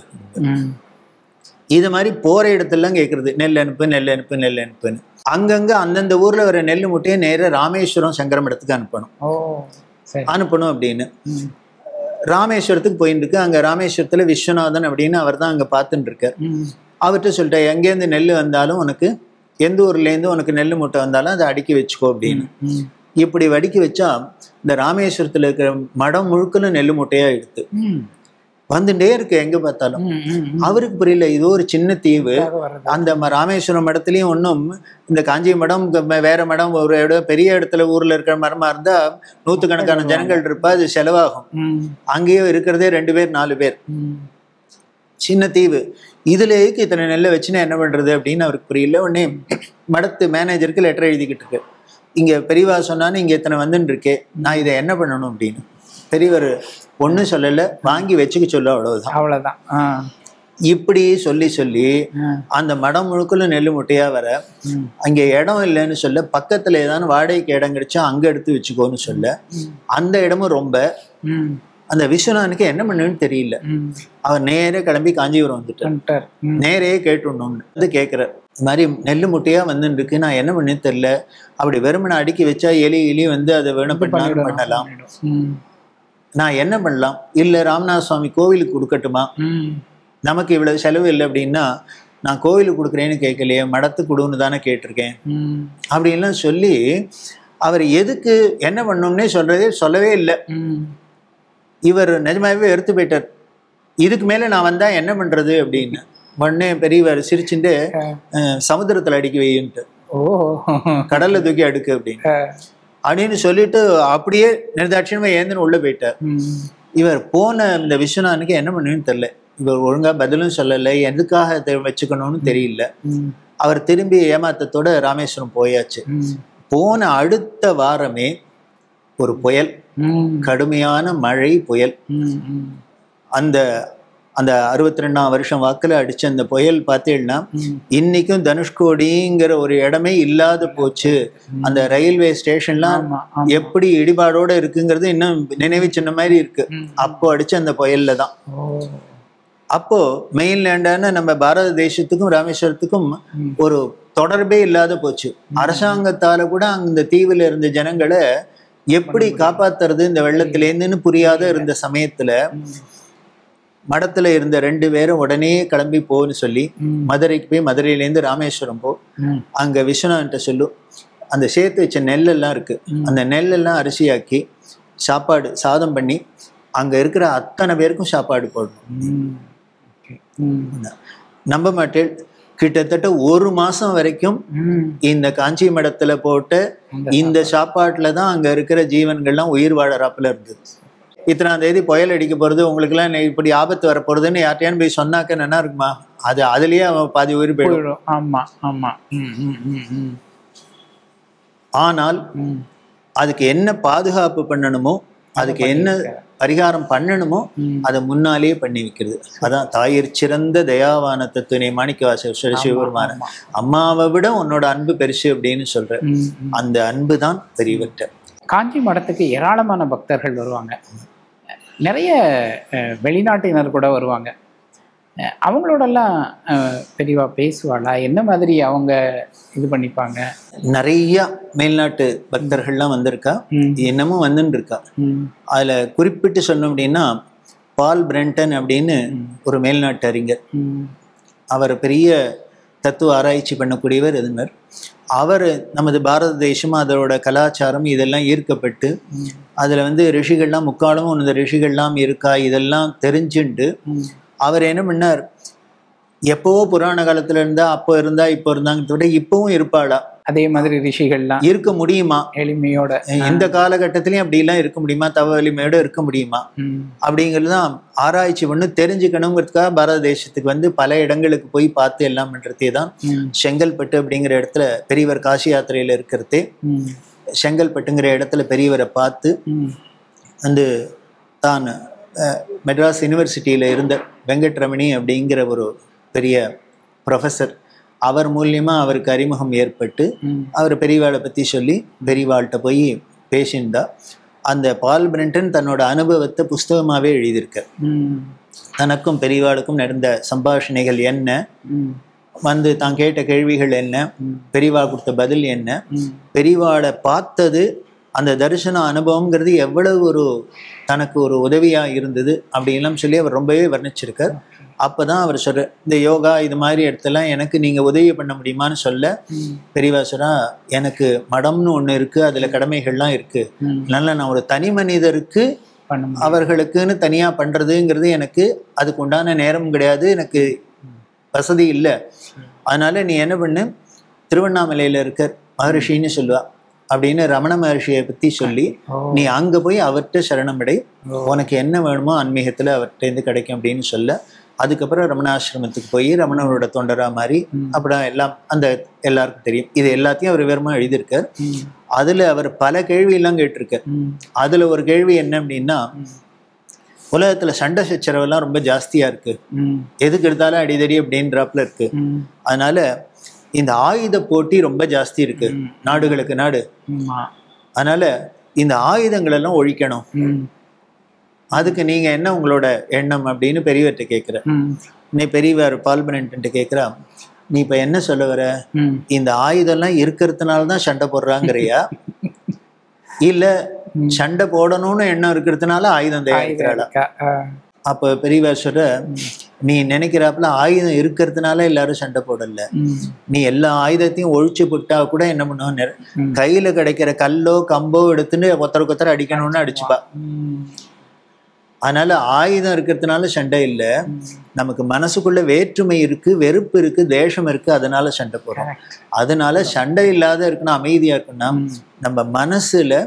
இது மாதிரி போற இடத்துலாம் கேட்கறது, நெல் அனுப்பு நெல் அனுப்பு நெல் அனுப்புன்னு. அங்கங்க அந்தந்த ஊர்ல வர நெல் முட்டையை நேர ராமேஸ்வரம் சங்கர மடத்துக்கு அனுப்பணும் அப்படின்னு. ராமேஸ்வரத்துக்கு போயிட்டு இருக்கு. அங்க ராமேஸ்வரத்துல விஸ்வநாதன் அப்படின்னு அவர் தான் அங்க பார்த்துட்டு இருக்கார். அவர்கிட்ட சொல்லிட்டேன், எங்கேருந்து நெல் வந்தாலும் உனக்கு, எந்த ஊர்ல இருந்து உனக்கு நெல் மூட்டை வந்தாலும் அதை அடுக்கி வச்சுக்கோ அப்படின்னு. இப்படி வடிக்கி வச்சா இந்த ராமேஸ்வரத்துல இருக்கிற மடம் முழுக்கலும் நெல் மூட்டையா எடுத்து வந்துட்டே இருக்கு எங்க பார்த்தாலும். அவருக்கு புரியல, இது ஒரு சின்ன தீவு. அந்த ராமேஸ்வரம் மடத்துலயும் ஒன்றும் இந்த காஞ்சி மடம் வேற மடம் ஒரு பெரிய இடத்துல ஊர்ல இருக்கிற மரமா இருந்தா நூத்துக்கணக்கான ஜனங்கள் இருப்பா, அது செலவாகும். அங்கேயும் இருக்கிறதே 2 பேர் 4 பேர். சின்ன தீவு, இதுலேயே இத்தனை நெல்லை வச்சுன்னா என்ன பண்றது அப்படின்னு அவருக்கு புரியல. உடனே மடத்து மேனேஜருக்கு லெட்டர் எழுதிக்கிட்டு இருக்கு, இங்க பெரியவா சொன்னான்னு இங்க இத்தனை வந்துன்னு இருக்கே, நான் இதை என்ன பண்ணணும் அப்படின்னு. பெரியவர் ஒன்றும் சொல்லல, வாங்கி வச்சுக்க சொல்ல, அவ்வளவுதான். இப்படி சொல்லி சொல்லி அந்த மடம் முழுக்கலும் நெல் முட்டையா வர, அங்க இடம் இல்லைன்னு சொல்ல, பக்கத்துல ஏதாவது வாடகைக்கு இடம் கிடைச்சா அங்க எடுத்து வச்சுக்கோன்னு சொல்ல, அந்த இடமும் ரொம்ப. அந்த விஸ்வநாதனுக்கு என்ன பண்ணுன்னு தெரியல. அவர் நேரே கிளம்பி காஞ்சிபுரம் வந்துட்டார். நேரே கேட்டுடணும்னு வந்து கேட்கிறார், இந்த மாதிரி நெல் முட்டையா வந்துன்னு இருக்கு, நான் என்ன பண்ணுன்னு தெரியல. அப்படி வெறுமனை அடுக்கி வச்சா எலி வந்து அதை வேணும் பண்ணலாம், நான் என்ன பண்ணலாம்? இல்ல ராமநாத சுவாமி கோவிலுக்கு கொடுக்கட்டுமா, நமக்கு இவ்வளவு செலவு இல்லை அப்படின்னா, நான் கோவிலுக்கு கொடுக்குறேன்னு கேட்கலையே, மடத்துக்கு கொடுன்னு தானே கேட்டிருக்கேன் அப்படின்லாம் சொல்லி அவர் எதுக்கு என்ன பண்ணணும்னே சொல்லவே இல்லை. இவர் நிஜமாவே எடுத்து போயிட்டார். இதுக்கு மேல நான் வந்தா என்ன பண்றது அப்படின்னு. உடனே பெரியவர் சிரிச்சுட்டு சமுத்திரத்துல அடிக்க வைன்ட்டு, கடல்ல தூக்கி அடுக்கு அப்படின்னு சொல்லிட்டு அப்படியே நிர்தாட்சியமா ஏந்துன்னு உள்ள போயிட்டார். இவர் போன இந்த விஸ்வநாதனுக்கு என்ன பண்ணுன்னு தெரியல. இவர் ஒழுங்கா பதிலும் சொல்லலை, எதுக்காக வச்சுக்கணும்னு தெரியல. அவர் திரும்பி ஏமாத்தத்தோட ராமேஸ்வரம் போயாச்சு. போன அடுத்த வாரமே ஒரு புயல், கடுமையான மழை புயல். அந்த அந்த 62ஆம் வருஷம் வாக்குல அடிச்ச அந்த புயல் பார்த்தீங்கன்னா இன்னைக்கும் தனுஷ்கோடிங்கிற ஒரு இடமே இல்லாத போச்சு. அந்த ரயில்வே ஸ்டேஷன்லாம் எப்படி இடிபாடோட இருக்குங்கிறது இன்னும் நினைவு சின்ன மாதிரி இருக்கு. அப்போ அடிச்ச அந்த புயல்ல தான். அப்போ மெயின்லேண்டான நம்ம பாரத தேசத்துக்கும் ராமேஸ்வரத்துக்கும் ஒரு தொடர்பே இல்லாத போச்சு. அரசாங்கத்தால கூட அந்த தீவுல இருந்த ஜனங்களை எப்படி காப்பாத்துறது இந்த வெள்ளத்திலேருந்துன்னு புரியாத இருந்த சமயத்துல மடத்துல இருந்த 2 பேரும் உடனே கிளம்பி போன்னு சொல்லி மதுரைக்கு போய், மதுரையிலேருந்து ராமேஸ்வரம் போ, அங்க விஸ்வநாதன்ட்ட சொல்லு, அந்த சேர்த்து வச்ச நெல்லெல்லாம் இருக்கு, அந்த நெல்லெல்லாம் அரிசியாக்கி சாப்பாடு சாதம் பண்ணி அங்க இருக்கிற அத்தனை பேருக்கும் சாப்பாடு போடணும். நம்ப மாட்டேன், கிட்டத்தட்ட 1 மாசம் வரைக்கும் இந்த காஞ்சி மடத்துல போட்ட இந்த சாப்பாட்டுல தான் அங்க இருக்கிற ஜீவன்கள்லாம் உயிர் வாழறாப்புல இருந்தது. இத்தனாம் தேதி புயல் அடிக்க போறது, உங்களுக்கு எல்லாம் இப்படி ஆபத்து வர போறதுன்னு யார்ட்டையான்னு போய் சொன்னாக்க நல்லா இருக்குமா? அது அதுலயே அவன் பாதி உயிர் போயிடும். ஆமா ஆமா. ஆனால் அதுக்கு என்ன பாதுகாப்பு பண்ணணுமோ, அதுக்கு என்ன பரிகாரம் பண்ணணுமோ அதை முன்னாலேயே பண்ணி வைக்கிறது. அதான் தாயிற் சிறந்த தயாவான தத்துவனை மாணிக்கவாசகர் சிவபெருமான, அம்மாவை விட உன்னோட அன்பு பெருசு அப்படின்னு சொல்ற அந்த அன்பு தான் பெரியவற்ற. காஞ்சி மடத்துக்கு ஏராளமான பக்தர்கள் வருவாங்க. நிறைய வெளிநாட்டினர் கூட வருவாங்க. அவங்களோடெல்லாம் பெரியவா பேசுவாளா? என்ன மாதிரி அவங்க இது பண்ணிப்பாங்க? நிறைய மேல்நாட்டு பக்தர்கள்லாம் வந்திருக்கா, என்னமும் வந்துன்னு இருக்கா. அதுல குறிப்பிட்டு சொன்னோம் அப்படின்னா பால் பிரெண்டன் அப்படின்னு ஒரு மேல்நாட்டு அறிஞர், அவர் பெரிய தத்துவ ஆராய்ச்சி பண்ணக்கூடியவர். எதுனர் அவர் நமது பாரத தேசம் அதோட கலாச்சாரம் இதெல்லாம் ஈர்க்கப்பட்டு அதில் ரிஷிகள்லாம் முக்காலமும் இந்த ரிஷிகள்லாம் இருக்கா இதெல்லாம் தெரிஞ்சுண்டு அவர் என்ன பண்ணார், எப்பவோ புராண காலத்துல இருந்தா அப்போ இருந்தா இப்போ இருந்தாங்கிறத விட இப்பவும் இருப்பாளா, அதே மாதிரி ரிஷிகள்லாம் இருக்க முடியுமா, எளிமையோட இந்த காலகட்டத்திலயும் அப்படி எல்லாம் இருக்க முடியுமா, தவ வலிமையோட இருக்க முடியுமா அப்படிங்கிறது தான் ஆராய்ச்சி பண்ணி தெரிஞ்சுக்கணுங்கிறதுக்காக பாரத தேசத்துக்கு வந்து பல இடங்களுக்கு போய் பார்த்து எல்லாம் பண்றதே தான் செங்கல்பட்டு அப்படிங்கிற இடத்துல பெரியவர் காசி யாத்திரையில இருக்கிறதே. செங்கல்பட்டுங்கிற இடத்துல பெரியவரை பார்த்து வந்து தான் மெட்ராஸ் யூனிவர்சிட்டியில இருந்த வெங்கட்ரமணி அப்படிங்கிற ஒரு பெரிய ப்ரொஃபஸர், அவர் மூலியமா அவருக்கு அறிமுகம் ஏற்பட்டு அவர் பெரியவாளை பத்தி சொல்லி பெரியவாள்கிட்ட போய் பேசியிருந்தா. அந்த பால் பிரெண்டன் தன்னோட அனுபவத்தை புஸ்தகமாவே எழுதியிருக்கார். தனக்கும் பெரியவாளுக்கும் நடந்த சம்பாஷணைகள் என்ன, வந்து தான் கேட்ட கேள்விகள் என்ன, பெரியவா கொடுத்த பதில் என்ன, பெரியவாளை பார்த்தது அந்த தரிசன அனுபவம்ங்கிறது எவ்வளவு ஒரு தனக்கு ஒரு உதவியா இருந்தது அப்படின்லாம் சொல்லி அவர் ரொம்பவே வர்ணிச்சிருக்கார். அப்பதான் அவர் சொல்ற, இந்த யோகா இது மாதிரி இடத்துலாம் எனக்கு நீங்க உதவி பண்ண முடியுமான்னு சொல்ல, பெரியவா சொல்றா, எனக்கு மடம்னு ஒண்ணு இருக்கு, அதுல கடமைகள்லாம் இருக்கு, அதனால நான் ஒரு தனி மனிதருக்கு அவர்களுக்குன்னு தனியா பண்றதுங்கிறது எனக்கு அதுக்கு உண்டான நேரம் கிடையாது, எனக்கு வசதி இல்லை. அதனால நீ என்ன பண்ணு, திருவண்ணாமலையில இருக்க மகரிஷின்னு சொல்லுவா அப்படின்னு ரமண மகர்ஷியை பத்தி சொல்லி நீ அங்க போய் அவர்கிட்ட சரணமடை, உனக்கு என்ன வேணுமோ ஆன்மீகத்துல அவர்கிட்ட இருந்து கிடைக்கும் அப்படின்னு சொல்ல, அதுக்கப்புறம் ரமணாசிரமத்துக்கு போய் ரமணனோட தொண்டரா மாதிரி அப்படின்னா எல்லாம் அந்த எல்லாருக்கும் தெரியும். இது எல்லாத்தையும் அவர் விவரமா எழுதியிருக்கார். அதுல அவர் பல கேள்வி எல்லாம் கேட்டிருக்கார். அதுல ஒரு கேள்வி என்ன அப்படின்னா, உலகத்துல சண்டை சச்சரவெல்லாம் ரொம்ப ஜாஸ்தியா இருக்கு, எதுக்கு எடுத்தாலும் அடிதடி அப்படின்றாப்புல இருக்கு. அதனால இந்த ஆயுத போட்டி ரொம்ப ஜாஸ்தி இருக்கு நாடுகளுக்கு நாடு. அதனால இந்த ஆயுதங்கள் எல்லாம் ஒழிக்கணும், அதுக்கு நீங்க என்ன உங்களோட எண்ணம் அப்படின்னு பெரியவர்கிட்ட கேட்கிற. நீ பெரியவர் பால்பனன்ட்டு கேட்கிறா, நீ இப்ப என்ன சொல்ல வர, இந்த ஆயுதம் எல்லாம் இருக்கிறதுனாலதான் சண்டை போடுறாங்கிறியா, இல்ல சண்டை போடணும்னு எண்ணம் இருக்கிறதுனால ஆயுதம் தயாரிக்கிறாளா? அப்ப பெரியவர் சொல்ற, நீ நினைக்கிறாப்புல ஆயுதம் இருக்கிறதுனால எல்லாரும் சண்டை போடல, நீ எல்லா ஆயுதத்தையும் ஒழிச்சு போட்டா கூட என்ன பண்ணுவோம், கையில கிடைக்கிற கல்லோ கம்போ எடுத்துன்னு ஒத்தர அடிக்கணும்னு அடிச்சுப்பா. அதனால ஆயுதம் இருக்கிறதுனால சண்டை இல்லை, நமக்கு மனசுக்குள்ள வேற்றுமை இருக்கு, வெறுப்பு இருக்கு, தேசம் இருக்கு, அதனால சண்டை போடுறோம். அதனால சண்டை இல்லாத இருக்கணும், அமைதியா இருக்குன்னா நம்ம மனசுல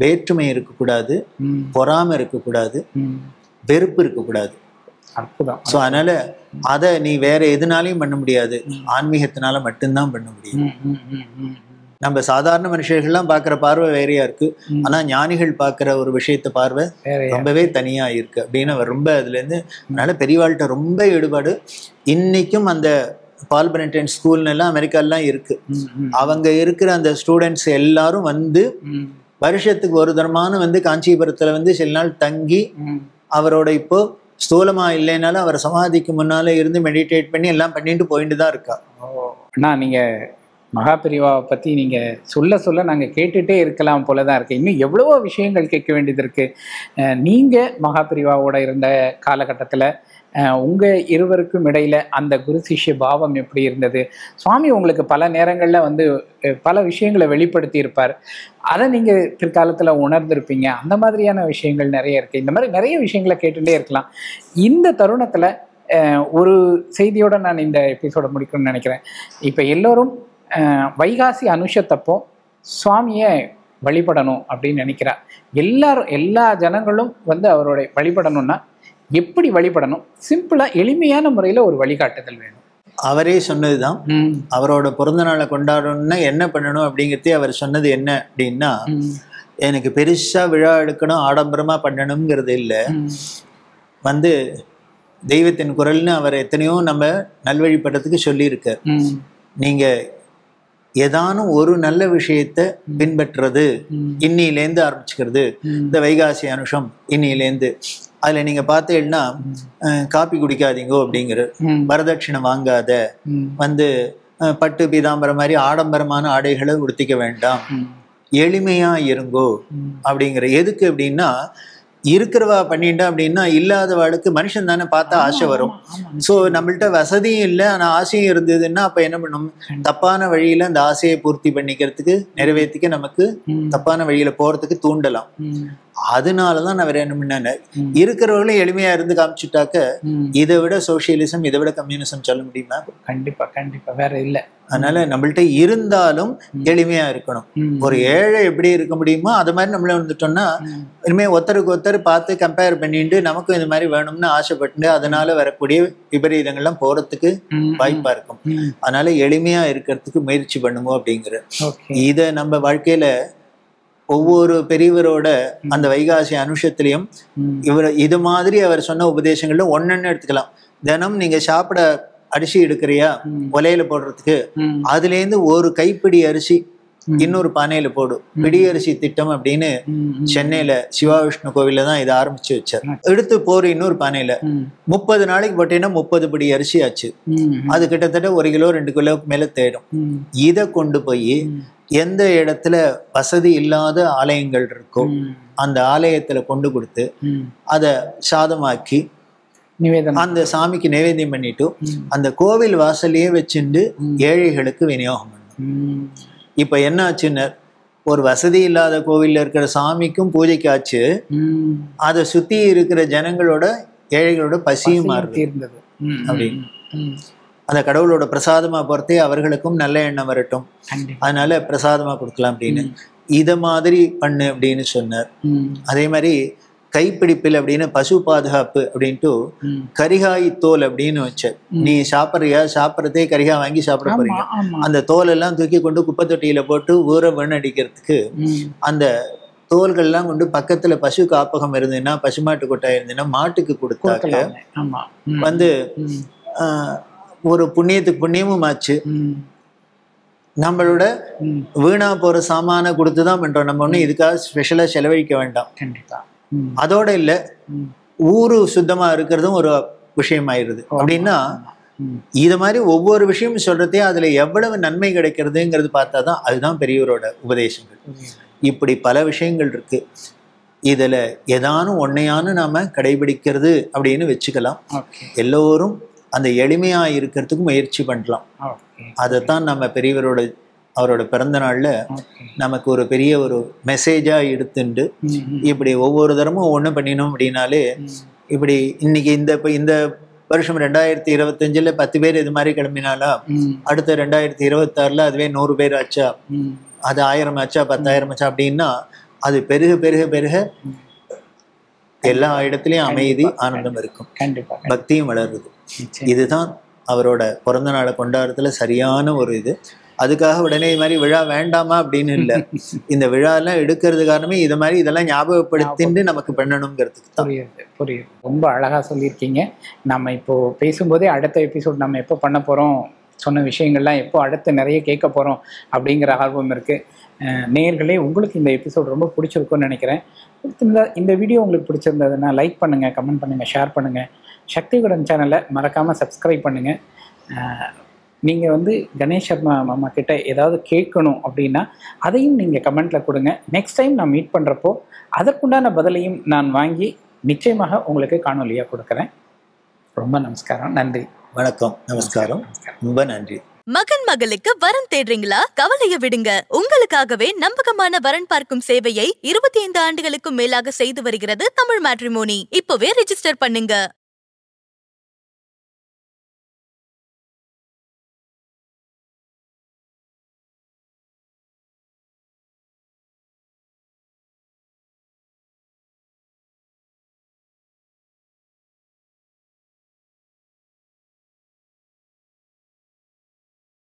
வேற்றுமை இருக்கக்கூடாது, பொறாமை இருக்கக்கூடாது, வெறுப்பு இருக்கக்கூடாது. ஸோ அதனால அதை நீ வேற எதுனாலையும் பண்ண முடியாது, ஆன்மீகத்தினால மட்டும்தான் பண்ண முடியும். நம்ம சாதாரண மனுஷர்கள்லாம் பார்க்குற பார்வை வேறையா இருக்கு, ஆனா ஞானிகள் பார்க்குற ஒரு விஷயத்த பார்வை ரொம்பவே தனியா இருக்கு அப்படின்னு அவர் ரொம்ப அதுல இருந்து. அதனால பெரியவாள்கிட்ட ரொம்ப ஈடுபாடு. இன்னைக்கும் அந்த பால் பிரெண்டன் ஸ்கூல்னு எல்லாம் அமெரிக்காலாம் இருக்கு. அவங்க இருக்கிற அந்த ஸ்டூடெண்ட்ஸ் எல்லாரும் வந்து வருஷத்துக்கு ஒரு தரமான வந்து காஞ்சிபுரத்துல வந்து சில நாள் தங்கி அவரோட இப்போ ஸ்தூலமா இல்லைனாலும் அவர் சமாதிக்கு முன்னால இருந்து மெடிடேட் பண்ணி எல்லாம் பண்ணிட்டு போயிட்டு தான் இருக்கா. அண்ணா, நீங்க மகாபெரிவாவை பத்தி நீங்க சொல்ல சொல்ல நாங்க கேட்டுட்டே இருக்கலாம் போலதான் இருக்கு. இன்னும் எவ்வளவோ விஷயங்கள் கேட்க வேண்டியது இருக்கு. நீங்க மகாபெரிவாவோட இருந்த காலகட்டத்துல உங்க இருவருக்கும் இடையில அந்த குரு சிஷ்ய பாவம் எப்படி இருந்தது? சுவாமி உங்களுக்கு பல நேரங்கள்ல வந்து பல விஷயங்களை வெளிப்படுத்தி இருப்பார், அதை நீங்க பிற்காலத்துல உணர்ந்திருப்பீங்க. அந்த மாதிரியான விஷயங்கள் நிறைய இருக்கு. இந்த மாதிரி நிறைய விஷயங்களை கேட்டுட்டே இருக்கலாம். இந்த தருணத்துல ஒரு செய்தியோட நான் இந்த எபிசோட முடிக்கணும்னு நினைக்கிறேன். இப்ப எல்லோரும் வைகாசி அனுஷத்தப்போ சுவாமியை வழிபடணும் அப்படின்னு நினைக்கிறா. எல்லா ஜனங்களும் வந்து அவரோட வழிபடணும்னா எப்படி வழிபடணும்? சிம்பிளா எளிமையான முறையில ஒரு வழிகாட்டுதல் வேணும். அவரே சொன்னதுதான், அவரோட பிறந்த நாளை கொண்டாடணும்னா என்ன பண்ணணும் அப்படிங்கிறதே அவர் சொன்னது என்ன அப்படின்னா, எனக்கு பெருசா விழா எடுக்கணும், ஆடம்பரமா பண்ணணுங்கிறது இல்லை, வந்து தெய்வத்தின் குரல்னு அவர் எத்தனையோ நம்ம நல்வழிபடுறதுக்கு சொல்லியிருக்கார். நீங்க ஏதானும் ஒரு நல்ல விஷயத்த பின்பற்றுறது, இன்னிலேருந்து ஆரம்பிச்சுக்கிறது. இந்த வைகாசி அனுஷம் இன்னிலேருந்து அதுல நீங்க பார்த்தீங்கன்னா காப்பி குடிக்காதீங்கோ அப்படிங்கிற, வரதட்சணை வாங்காத, வந்து பட்டு பீதாம்பரம் மாதிரி ஆடம்பரமான ஆடைகளை உடுத்திக்க வேண்டாம், எளிமையா இருங்கோ அப்படிங்கிற. எதுக்கு அப்படின்னா இருக்கிறவா பண்ணிட்டா அப்படின்னா இல்லாதவாளுக்கு மனுஷன் தானே பார்த்தா ஆசை வரும். ஸோ நம்மள்ட்ட வசதியும் இல்லை ஆனால் ஆசையும் இருந்ததுன்னா அப்போ என்ன பண்ணும், தப்பான வழியில அந்த ஆசையை பூர்த்தி பண்ணிக்கிறதுக்கு நிறைவேற்றிக்க நமக்கு தப்பான வழியில போறதுக்கு தூண்டலாம். அதனாலதான் நான் வேற என்ன பண்ண, இருக்கிறவர்களும் எளிமையா இருந்து காமிச்சுட்டாக்க இதை விட சோசியலிசம் இதை விட கம்யூனிசம் சொல்ல முடியுமா? கண்டிப்பா கண்டிப்பா வேற இல்ல. அதனால நம்மள்ட்ட இருந்தாலும் எளிமையா இருக்கணும். ஒரு ஏழை எப்படி இருக்க முடியுமோ அது மாதிரி நம்மள வந்துட்டோம்னா இனிமே ஒருத்தருக்கு ஒருத்தர் பார்த்து கம்பேர் பண்ணிட்டு நமக்கும் இந்த மாதிரி வேணும்னு ஆசைப்பட்டு அதனால வரக்கூடிய விபரீதங்கள்லாம் போறதுக்கு வாய்ப்பா இருக்கும். அதனால எளிமையா இருக்கிறதுக்கு முயற்சி பண்ணுவோம் அப்படிங்கிற இத நம்ம வாழ்க்கையில ஒவ்வொரு பெரியவரோட அந்த வைகாசி அனுஷத்திலையும் இது மாதிரி அவர் சொன்ன உபதேசங்கள்ல ஒன்னொன்னு எடுத்துக்கலாம். தினம் நீங்க சாப்பிட அரிசி எடுக்கிறியா ஒலையில போடுறதுக்கு, அதுல இருந்து ஒரு கைப்பிடி அரிசி இன்னொரு பானையில போடும், பிடி அரிசி திட்டம் அப்படின்னு சென்னையில சிவா விஷ்ணு கோவில்ல தான் இதை ஆரம்பிச்சு வச்சார். எடுத்து போற இன்னொரு பானையில 30 நாளைக்கு போட்டீங்கன்னா 30 பிடி அரிசி ஆச்சு. அது கிட்டத்தட்ட 1 கிலோ 2 கிலோக்கு மேல தேடும். இதை கொண்டு போய் எந்த இடத்துல வசதி இல்லாத ஆலயங்கள் இருக்கோ அந்த ஆலயத்துல கொண்டு கொடுத்து அதை சாதமாக்கி அந்த சாமிக்கு நிவேதியம் பண்ணிட்டு அந்த கோவில் வாசலையே வச்சுட்டு ஏழைகளுக்கு விநியோகம் பண்ணும். இப்ப என்ன ஆச்சுன்னு, ஒரு வசதி இல்லாத கோவில்ல இருக்கிற சாமிக்கும் பூஜைக்கு ஆச்சு, அதை சுத்தி இருக்கிற ஜனங்களோட ஏழைகளோட பசியும் மாறுது அப்படின்னு. அந்த கடவுளோட பிரசாதமா பொறுத்தே அவர்களுக்கும் நல்ல எண்ணம் வரட்டும், அதனால பிரசாதமா கொடுக்கலாம் அப்படின்னு இத மாதிரி பண்ணு அப்படின்னு சொன்னார். அதே மாதிரி கைப்பிடிப்பில் அப்படின்னு பசு பாதுகாப்பு அப்படின்ட்டு கரிகாய் தோல் அப்படின்னு வச்சார். நீ சாப்பிட்றியா, சாப்பிட்றதே கரிகாய் வாங்கி சாப்பிட போறீங்க, அந்த தோல் எல்லாம் தூக்கி கொண்டு குப்பை தொட்டியில போட்டு ஊற வீணடிக்கிறதுக்கு அந்த தோல்கள்லாம் கொண்டு பக்கத்துல பசு காப்பகம் இருந்ததுன்னா, பசுமாட்டு கொட்டாய் இருந்ததுன்னா மாட்டுக்கு கொடுத்தாக்க வந்து ஒரு புண்ணியத்துக்கு புண்ணியமும் ஆச்சு. நம்மளோட வீணா போற சாமான கொடுத்துதான் பண்றோம். நம்ம ஒண்ணு இதுக்காக ஸ்பெஷலா செலவழிக்க வேண்டாம். கண்டிப்பா அதோட இல்ல, ஊரு சுத்தமா இருக்கிறதும் ஒரு விஷயம் ஆயிருது. அப்படின்னா இது மாதிரி ஒவ்வொரு விஷயமும் சொல்றதே அதுல எவ்வளவு நன்மை கிடைக்கிறதுங்கிறது பார்த்தாதான் அதுதான் பெரியவரோட உபதேசங்கள். இப்படி பல விஷயங்கள் இருக்கு. இதுல ஏதானும் ஒன்னையான நாம கடைபிடிக்கிறது அப்படின்னு வச்சுக்கலாம். எல்லோரும் அந்த எளிமையா இருக்கிறதுக்கு முயற்சி பண்ணலாம். அதைத்தான் நம்ம பெரியவரோட அவரோட பிறந்த நாள்ல நமக்கு ஒரு பெரிய ஒரு மெசேஜா எடுத்துண்டு இப்படி ஒவ்வொரு தரமும் ஒண்ணு பண்ணினோம் அப்படின்னாலே, இப்படி இன்னைக்கு இந்த வருஷம் 2025 10 பேர் இது மாதிரி கிளம்பினாலா, அடுத்த 2026 அதுவே 100 பேர் ஆச்சா, அது 1000 ஆச்சா, 10,000 ஆச்சா அப்படின்னா அது பெருக பெருக பெருக எல்லா இடத்துலயும் அமைதி ஆனந்தம் இருக்கும், பக்தியும் வளருது. இதுதான் அவரோட பிறந்த நாளை கொண்டாடுறதுல சரியான ஒரு இது. அதுக்காக உடனே இது மாதிரி விழா வேண்டாமா அப்படின்னு இல்லை. இந்த விழா எல்லாம் எடுக்கிறது காரணமே இது மாதிரி இதெல்லாம் ஞாபகப்படுத்திட்டு நமக்கு பண்ணணுங்கிறதுக்கு தான். புரியுது. ரொம்ப அழகா சொல்லியிருக்கீங்க. நம்ம இப்போ பேசும்போதே அடுத்த எபிசோட் நம்ம எப்போ பண்ண போறோம், சொன்ன விஷயங்கள்லாம் எப்போ அடுத்து நிறைய கேட்க போறோம் அப்படிங்கிற ஆர்வம் இருக்கு. நேயர்களே, உங்களுக்கு இந்த எபிசோட் ரொம்ப பிடிச்சிருக்குன்னு நினைக்கிறேன். இந்த வீடியோ உங்களுக்கு பிடிச்சிருந்ததுன்னா லைக் பண்ணுங்க, கமெண்ட் பண்ணுங்க, ஷேர் பண்ணுங்க. சக்தி விகடன் சேனலை மறக்காமல் சப்ஸ்கிரைப் பண்ணுங்கள். நீங்கள் வந்து கணேஷ் சர்மா மாமா கிட்ட ஏதாவது கேட்கணும் அப்படின்னா அதையும் நீங்கள் கமெண்ட்டில் கொடுங்க. நெக்ஸ்ட் டைம் நான் மீட் பண்ணுறப்போ அதற்குண்டான பதிலையும் நான் வாங்கி நிச்சயமாக உங்களுக்கு காணொலியாக கொடுக்குறேன். ரொம்ப நமஸ்காரம், நன்றி, வணக்கம், நமஸ்காரம், ரொம்ப நன்றி. மகன் மகளுக்கு வரன் தேடுறீங்களா? கவலைய விடுங்க. உங்களுக்காகவே நம்பகமான வரன் பார்க்கும் சேவையை 25 ஆண்டுகளுக்கும் மேலாக செய்து வருகிறது தமிழ் மேட்ரிமோனி. இப்பவே ரெஜிஸ்டர் பண்ணுங்க.